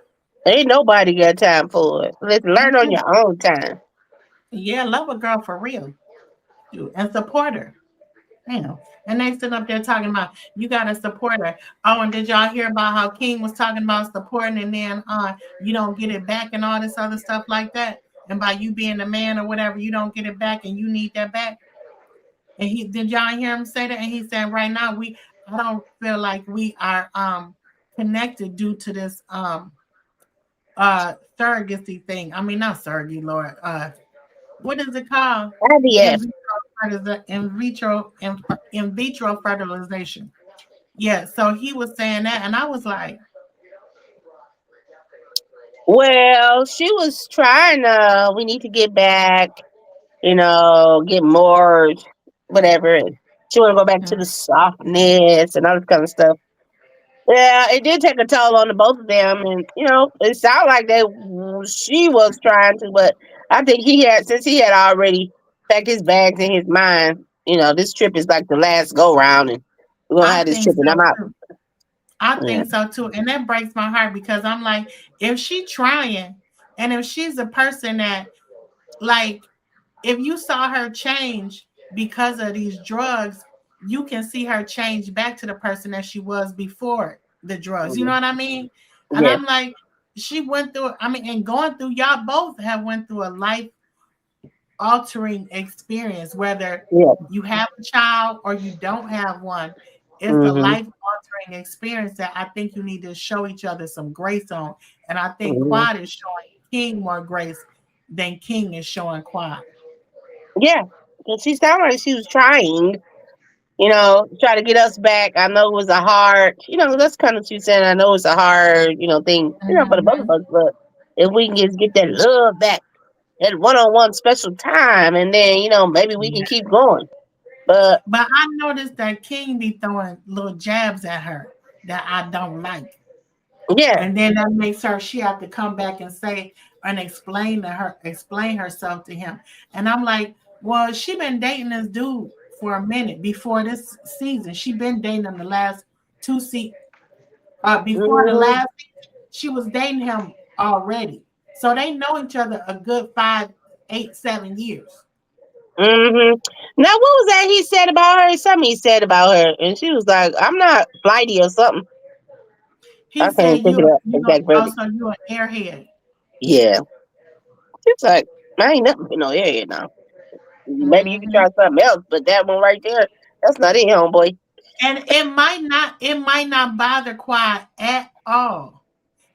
Ain't nobody got time for it. Let's learn on your own time. Yeah, love a girl for real. Dude, and support her. And they sit up there talking about you gotta support her. Oh, and did y'all hear about how King was talking about supporting and then you don't get it back and all this other stuff like that? And by you being a man or whatever, you don't get it back and you need that back. And he did y'all hear him say that? And he said, right now I don't feel like we are connected due to this surrogacy thing. I mean not surrogacy, Lord. What is it called? In IVF. in vitro fertilization. Yeah, so he was saying that, and I was like, Well, she was trying to. We need to get back. Get more, whatever. She want to go back to the softness and all this kind of stuff. Yeah, it did take a toll on the both of them, and it sounded like she was trying to, but I think since he had already packed his bags in his mind. This trip is like the last go round, and we're gonna I have this think trip, and I'm so out. too. I Yeah, think so too. And that breaks my heart because I'm like, if she trying and if she's a person that like if you saw her change because of these drugs, you can see her change back to the person that she was before the drugs. You know mhm. what I mean? And Yeah, I'm like, she went through, I mean, and going through, y'all both have went through a life altering experience, whether yeah, you have a child or you don't have one. It's a hmm, life altering experience that I think you need to show each other some grace on. And I think hmm, Quad is showing King more grace than King is showing Quad. yeah. 'Cause she sounded like she was trying. Try to get us back. I know it was a hard, that's kind of what you saying. I know it's a hard, thing, for the both of Mhm. us. But if we can just get that love back, that one-on-one special time, and then, maybe we can Yeah. keep going. But But I noticed that King be throwing little jabs at her that I don't like. yeah, And then that makes her she have to come back and say and explain herself to him. And I'm like, well, she been dating this dude for a minute before this season. She been dating him the last two before the hmm, last season, she was dating him already. So they know each other a good 5, 8, 7 years. hmm. Now, what was that he said about her? Something he said about her, and she was like, "I'm not flighty or something." He I can't said think you of that you exact verbiage. also you an airhead. Yeah, it's like I ain't nothing in no area now. Maybe you can try Hmm. something else, but that one right there, that's not it, homeboy. And it might not bother Quiet at all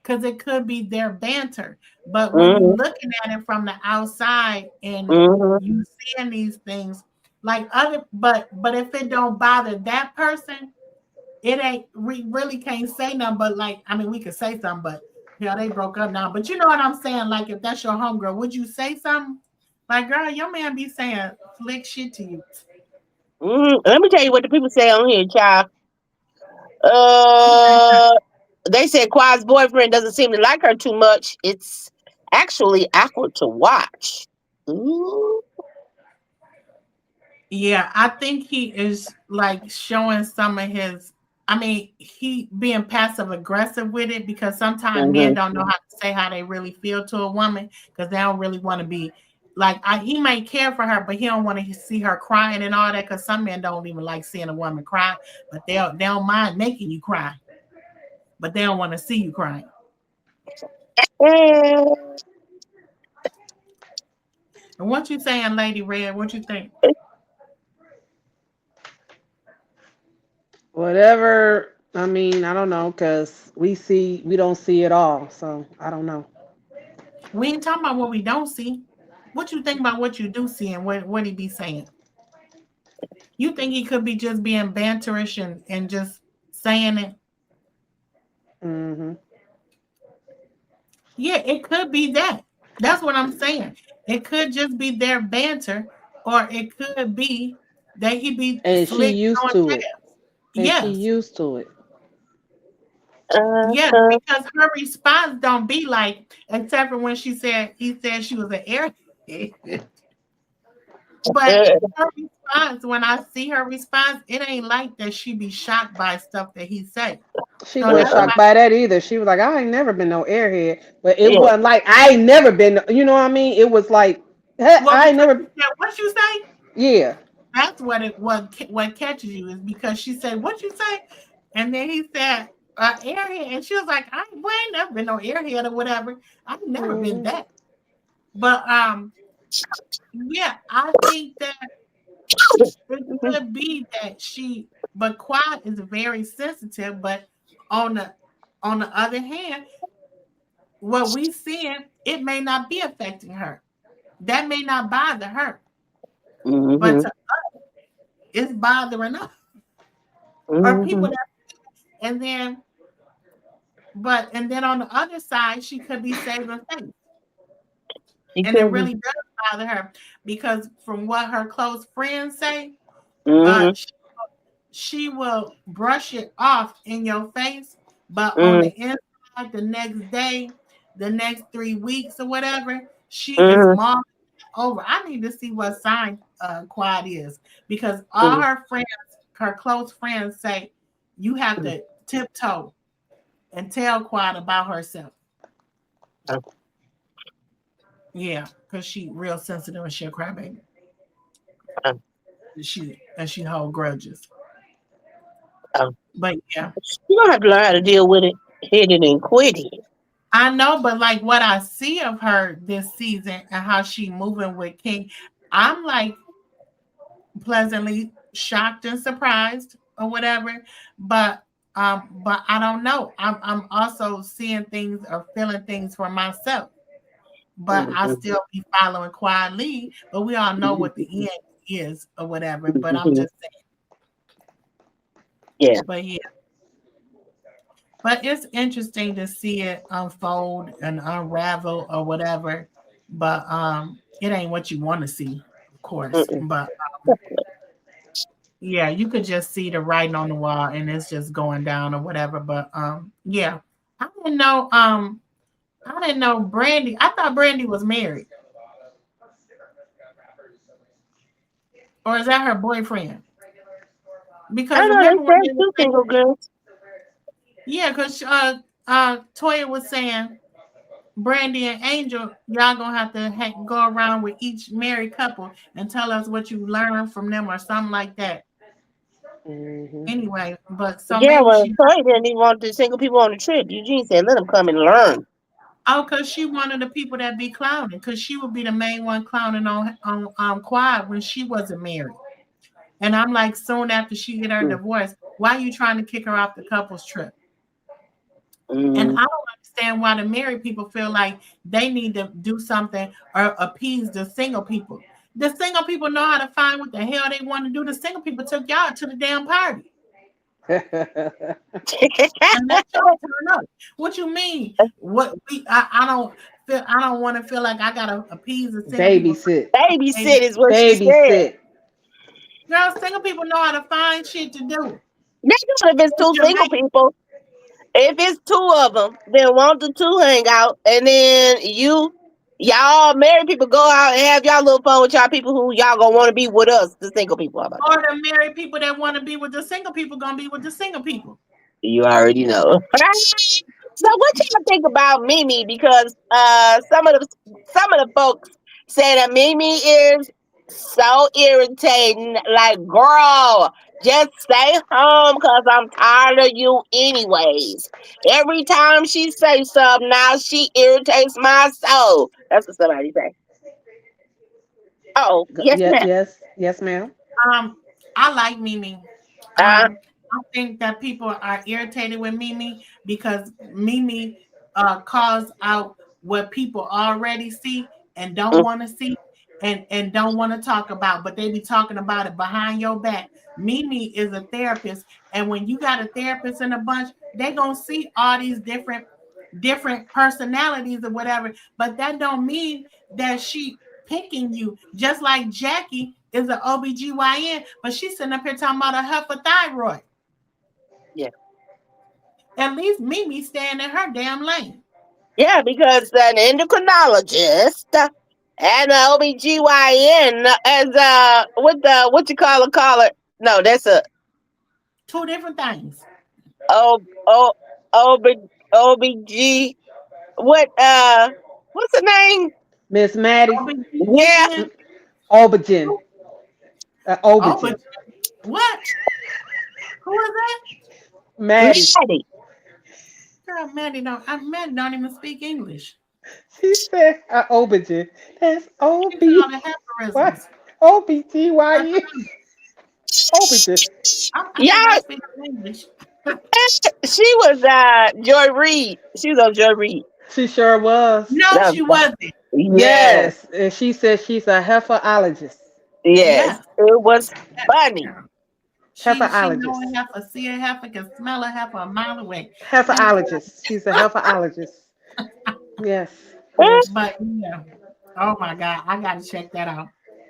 because it could be their banter. But when you Mm-hmm. looking at it from the outside and Mm-hmm. you seeing these things, like other, but if it don't bother that person, it ain't we really can't say nothing. But like, I mean, we could say something, but yeah, they broke up now. But you know what I'm saying? Like, if that's your homegirl, would you say something? Like, girl, your man be saying slick shit to you. Mm-hmm. Let me tell you what the people say on here, child. Who say something? Uh, they said Quad's boyfriend doesn't seem to like her too much. It's actually awkward to watch. Ooh. Yeah, I think he is like showing some of his. I mean, he being passive aggressive with it because sometimes men Mm-hmm. don't know how to say how they really feel to a woman because they don't really want to be like. He might care for her, but he don't want to see her crying and all that. Because some men don't even like seeing a woman cry, but they don't mind making you cry, but they don't want to see you crying. Mm, And what you saying, Lady Red? What you think? Whatever. I mean, I don't know, cause we don't see it all, so I don't know. We ain't talking about what we don't see. What you think about what you do see and what he be saying? You think he could be just being banterish and just saying it? Hmm. Yeah, it could be that. That's what I'm saying. It could just be their banter, or it could be that he be And she slick used throwing to it. jabs. And she Yes. used to it. Yes, uh-huh. because her response don't be like, except for when he said she was an air. But her response, when I see her response, it ain't like that she be shocked by stuff that he say. She So wasn't that's Uh-uh. why, shocked by that either. She was like, I ain't never been no airhead. But it Yeah. wasn't like I ain't never been, you know what I mean? It was like, hey, well, I ain't because she never, said, what you say? yeah. That's what catches you is because she said, what you say? And then he said, airhead. And she was like, I ain't never been no airhead or whatever. I've never been Hmm. that. But yeah, I think that It could be that but Quiet is very sensitive, but on the on the other hand, what we seeing, it may not be affecting her. That may not bother her, but Mm-hmm. it's bothering us or people Mm-hmm. that. And then, and then on the other side, she could be saving face, She and it could be. really does bother her because from what her close friends say, uh, Mm-hmm. she will brush it off in your face, but on Mm-hmm. the inside, the next day, the next 3 weeks or whatever, she is Mm-hmm. mulling over. I need to see what sign Quad is because all Mm-hmm. her friends, her close friends, say you have to tiptoe and tell Quad about herself. Yeah, because she real sensitive and she a crybaby. She hold grudges. But yeah, You don't have to learn how to deal with it, hit it, and quit it. I know, but like what I see of her this season and how she moving with King, I'm like pleasantly shocked and surprised or whatever. But I don't know. I'm also seeing things or feeling things for myself. But I Mm-hmm. still be following quietly. But we all know what the end is or whatever. But I'm Mm-hmm. just saying. Yeah. But yeah. But it's interesting to see it unfold and unravel or whatever. But it ain't what you want to see, of course. Mm-mm. But yeah, you could just see the writing on the wall and it's just going down or whatever. But yeah. I didn't know Brandy. I thought Brandy was married. Or is that her boyfriend? I Because know they remember when said they were two saying, single girls. yeah, because Toya was saying Brandy and Angel, y'all gonna have to go around with each married couple and tell us what you learned from them or something like that. Hmm. Anyway, but so Yeah, maybe well, Toy didn't even want the single people on the trip. Eugene said, "Let them come and learn." because she one of the people that be clowning, because she would be the main one clowning on Quad when she wasn't married. And I'm like, soon after she get her Mm. divorce, why are you trying to kick her off the couples trip? And Mm. I don't understand why the married people feel like they need to do something or appease the single people. The single people know how to find what the hell they want to do. The single people took y'all to the damn party. And let y'all turn up. What you mean? What I don't want to feel like I gotta appease the single people. Babysit. Babysit is what she said. Babysit. Girl, single people know how to find shit to do. That's if it's In two single Jamaica, people. If it's two of them, then want the two hang out, and then y'all married people go out and have y'all little fun with y'all people who y'all gonna want to be with us, the single people. How about or that? the married people that want to be with the single people gonna be with the single people. You already know. So what y'all think about Mimi? Because some of the folks say that Mimi is so irritating. Like, girl, just stay home because I'm tired of you anyways. Every time she says something, now she irritates my soul. That's what somebody say. Oh, yes, Yeah, ma'am. yes, yes, ma'am. Um, I like Mimi. Uh, I think that people are irritated with Mimi because Mimi calls out what people already see and don't mm, want to see and don't want to talk about, but they be talking about it behind your back. Mimi is a therapist, and when you got a therapist in a bunch, they gonna see all these different personalities or whatever, but that don't mean that she picking you. Just like Jackie is an OBGYN, but she's sitting up here talking about a hypothyroid. yeah. At least Mimi staying in her damn lane. Yeah, because an endocrinologist and the OBGYN as what you call it? No, that's a Two different things. O O OB OBG what what's the name? Miss Maddie. Yeah, OBGYN. Aubergine. Oh, but Aubergine. what? Who is that? Maddie. Maddie. Girl, Maddie don't even speak English. She said aubergine. That's She called OB. it What? aphorisms. That's OBTYE. OBT. I think I Yeah, speak English. she was Joy Reid. She was on Joy Reid. She sure was. No, That she was, wasn't. yes, Yes, and she said she's a heiferologist. yes. Yes, It was yes, funny. girl. She know a Heiferologist. heifer, see a heifer, can smell a heifer a mile away. Thank you. Heiferologist. She's a heiferologist. Yes, yes. But yeah, oh my God, I gotta check that out.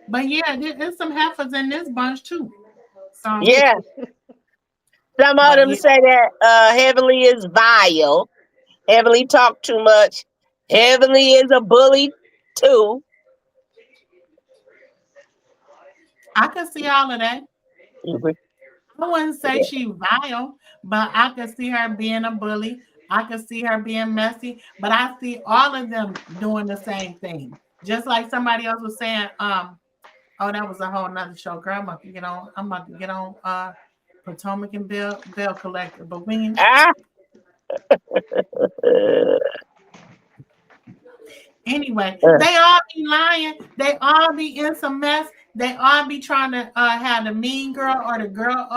But yeah, there's some heifers in this bunch too. So, Yeah. Some of but them yeah, say that Heavenly is vile. Heavenly talk too much. Heavenly is a bully too. I can see all of that. I wouldn't say she vile, but I could see her being a bully. I could see her being messy, but I see all of them doing the same thing. Just like somebody else was saying, oh, that was a whole nother show, girl. I'm about to get on Potomac and Bell Collector. But when Ah, anyway, uh, they all be lying. They all be in some mess. They all be trying to have the mean girl or the girl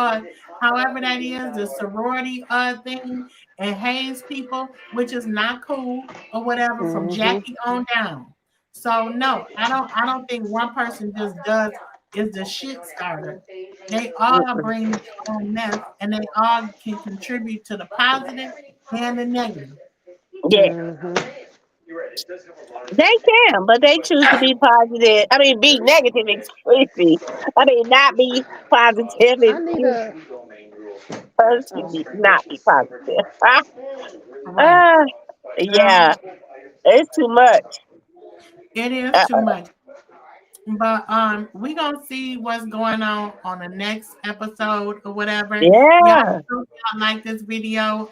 however that is, the sorority thing and haze people, which is not cool or whatever from Mhm. Jackie on down. So no, I don't think one person just does is the shit starter. They all mm-mm. bring their own mess and they all can contribute to the positive and the negative. Yeah, Mhm. they can, but they choose to be positive. I mean, be negative exclusive. I mean, not be positive I need exclusive. a. Excuse me, not be positive. Right. Ah, yeah, it's too much. It is Uh, too much. But we gonna see what's going on the next episode or whatever. Y'all, I yeah, hope y'all like this video.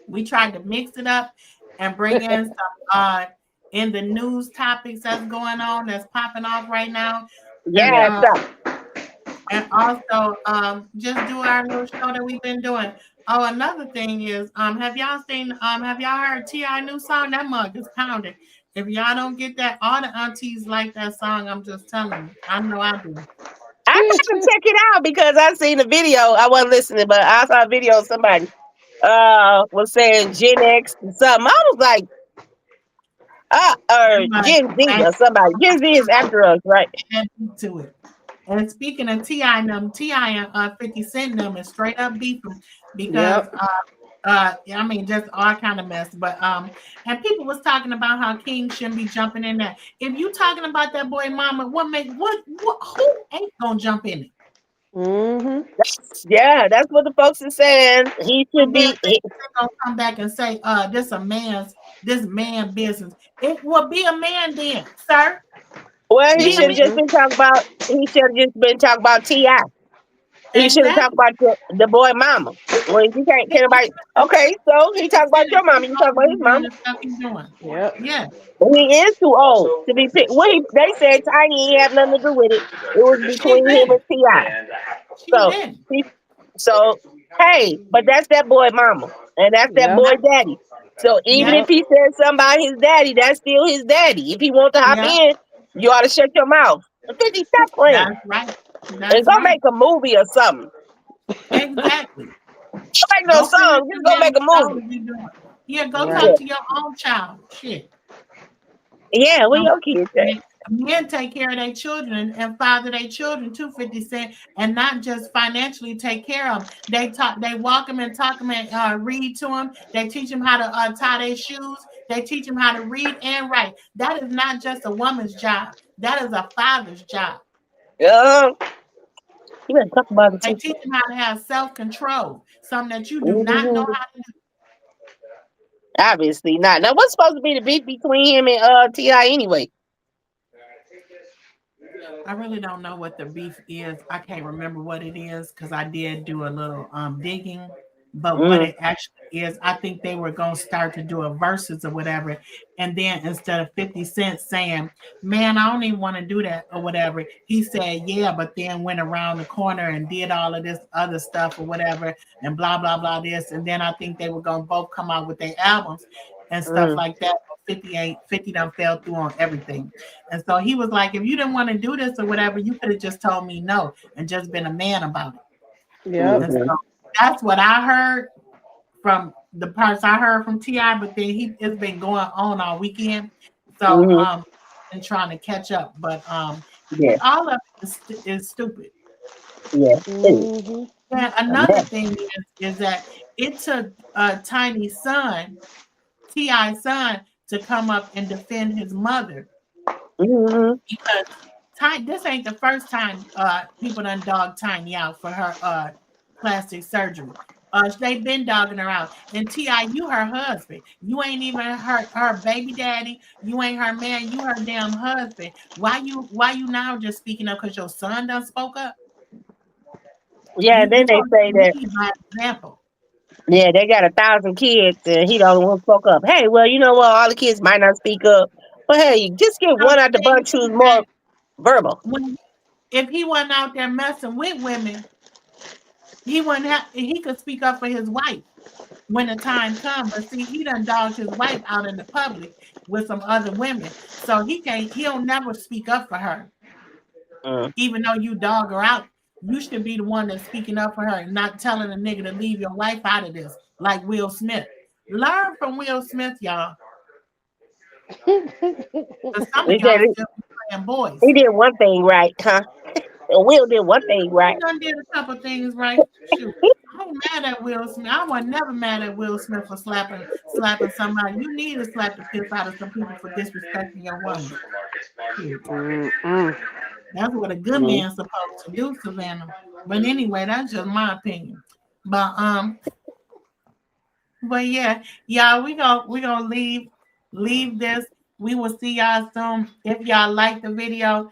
We tried to mix it up and bring in some in the news topics that's going on that's popping off right now, and yeah, Yep. uh, and also just do our little show that we've been doing. Oh, another thing is have y'all heard T.I. new song? That mug is pounding. If y'all don't get that, all the aunties like that song. I'm just telling you. I know I do. I got to check it out because I seen the video. I wasn't listening, but I saw a video of somebody was saying Gen X and something. I was like, That or mug Gen Z bang or somebody. Gen Z is after us, right? and beat to it. And speaking of T.I. and them, T.I. and 50 Cent them is straight up beefing because Yep. I mean just all kind of mess. But and people was talking about how King shouldn't be jumping in there. If you talking about that boy mama, what who ain't gonna jump in it? Mhm. Yeah, that's what the folks are saying. He And should then be. 50 Cent gonna come back and say, this man business. It will be a man then, sir. Well, he Be a should have man. just Mhm. been talking about. He should have just been talking about Ti. He should have talked Exactly. about the boy mama. Well, you can't nobody. Okay, so he 50 talked about Cent is your mama. too You talk old to about be his doing mama. the stuff he's doing. Yep. Yeah, He is too old to be picked. Well, they said Tiny ain't have nothing to do with it. It was she between him and didn't. Ti. She So didn't. he, so hey, but that's that boy mama, and that's that Yep. boy daddy. So even if Yep. Yep. he said something about his daddy, that's still his daddy. If he wants to hop Yep. in, you ought to shut your mouth. 50, stop playing. That's right. And That's go right. make a movie or something. Exactly. Don't make no Go finish song. the Just go damn make a show movie. that you doing. Yeah, go Right. talk Yeah, to your own child. Shit. yeah. Where Don't your kids at? men take care of their children and father their children too, 50 Cent, and not just financially take care of them. They walk them and talk them and read to them. They teach them how to tie their shoes. They teach them how to read and write. That is not just a woman's job. That is a father's job. Uh, you better talk about it They too. teach them how to have self-control, something that you do not know Mhm. how to do. Obviously not. Now, what's supposed to be the beef between him and Ti anyway? I really don't know what the beef is. I can't remember what it is because I did do a little digging. But what Mm. it actually is, I think they were gonna start to do a verses or whatever, and then instead of 50 Cent saying, "Man, I don't even want to do that" or whatever, he said, "Yeah," but then went around the corner and did all of this other stuff or whatever, and blah blah blah this, and then I think they were gonna both come out with their albums, and stuff Mm. like that. 58, 50 done fell through on everything. And so he was like, if you didn't want to do this or whatever, you could have just told me no and just been a man about it. Yep. And so Mm-hmm. that's what I heard from the parts I heard from Ti. But then it's been going on all weekend. So Mm-hmm. and trying to catch up. But Yeah. all of it is stupid. Yeah. It is Hmm. And a another mess. thing is that it took Tiny son, Ti's son, to come up and defend his mother Mm-hmm. because this ain't the first time people done dog Tiny out for her plastic surgery. They been dogging her out. And Ti, you her husband. You ain't even her baby daddy. You ain't her man. You her damn husband. Why you now just speaking up because your son done spoke up? Yeah. You And then they supposed say to that. lead by example. Yeah, they got 1,000 kids, and he the only one spoke up. Hey, well, you know what? All the kids might not speak up, but hey, just get So one out the the thing bunch who's is more that verbal. when if he wasn't out there messing with women, he could speak up for his wife when the time comes. But see, he done dogged his wife out in the public with some other women. So he'll never speak up for her. Mm. Even though you dog her out, you should be the one that's speaking up for her and not telling a nigga to leave your wife out of this, like Will Smith. Learn from Will Smith, y'all. Because some of He said y'all still be playing boys. he did one thing right, huh? And Will did one thing He right. done did a couple things right. Shoot. I ain't mad at Will Smith. I was never mad at Will Smith for slapping somebody. You need to slap the piss out of some people for disrespecting your woman. Shoot. Mm-mm. That's what a good Mm. man's supposed to do, Savannah. But anyway, that's just my opinion. But yeah, y'all, we gonna leave this. We will see y'all soon. If y'all like the video,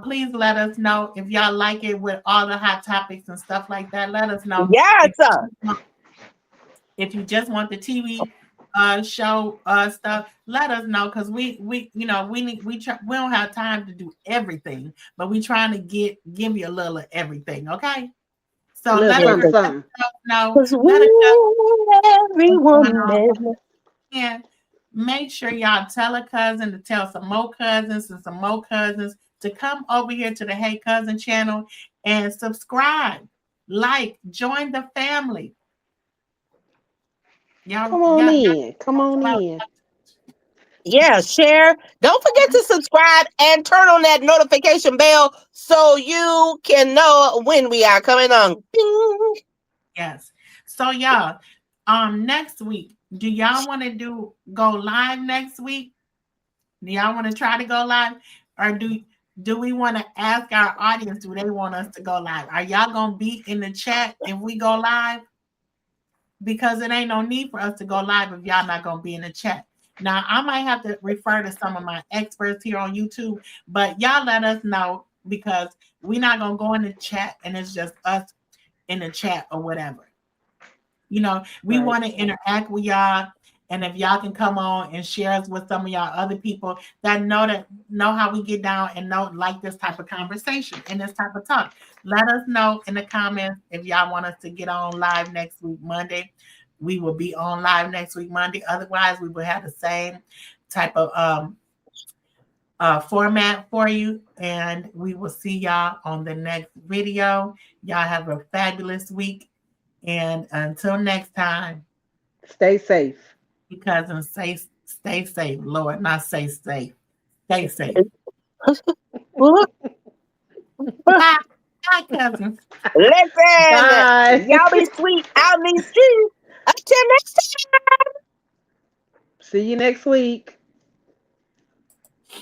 please let us know if y'all like it with all the hot topics and stuff like that. Let us know Yes, sir. if you just want the TV show stuff. Let us know because we you know we don't have time to do everything, but we trying to give you a little of everything. Okay, so Little Yeah, something, let something. us know. because Let us know every what's going on. woman. And make sure y'all tell a cousin to tell some more cousins and some more cousins to come over here to the Hey Cousin channel and subscribe, like, join the family. Y'all, Come on y'all, in. Come on in. Yeah, share. Don't forget to subscribe and turn on that notification bell so you can know when we are coming on. Bing. yes. So y'all, next week, do y'all want to go live next week? Do y'all want to try to go live, or do we want to ask our audience? Do they want us to go live? Are y'all gonna be in the chat if we go live? Because it ain't no need for us to go live if y'all not gonna be in the chat. Now I might have to refer to some of my experts here on YouTube, but y'all let us know because we're not gonna go in the chat and it's just us in the chat or whatever. We Right. want to interact with y'all. And if y'all can come on and share us with some of y'all other people that know how we get down and know like this type of conversation and this type of talk. Let us know in the comments if y'all want us to get on live next week, Monday. We will be on live next week, Monday. Otherwise, we will have the same type of format for you. And we will see y'all on the next video. Y'all have a fabulous week. And until next time, Stay safe. you cousins stay safe, Lord, not say safe. Stay safe. Bye. Bye, cousins. Listen, Bye. y'all be sweet out in these streets. Until next time. See you next week.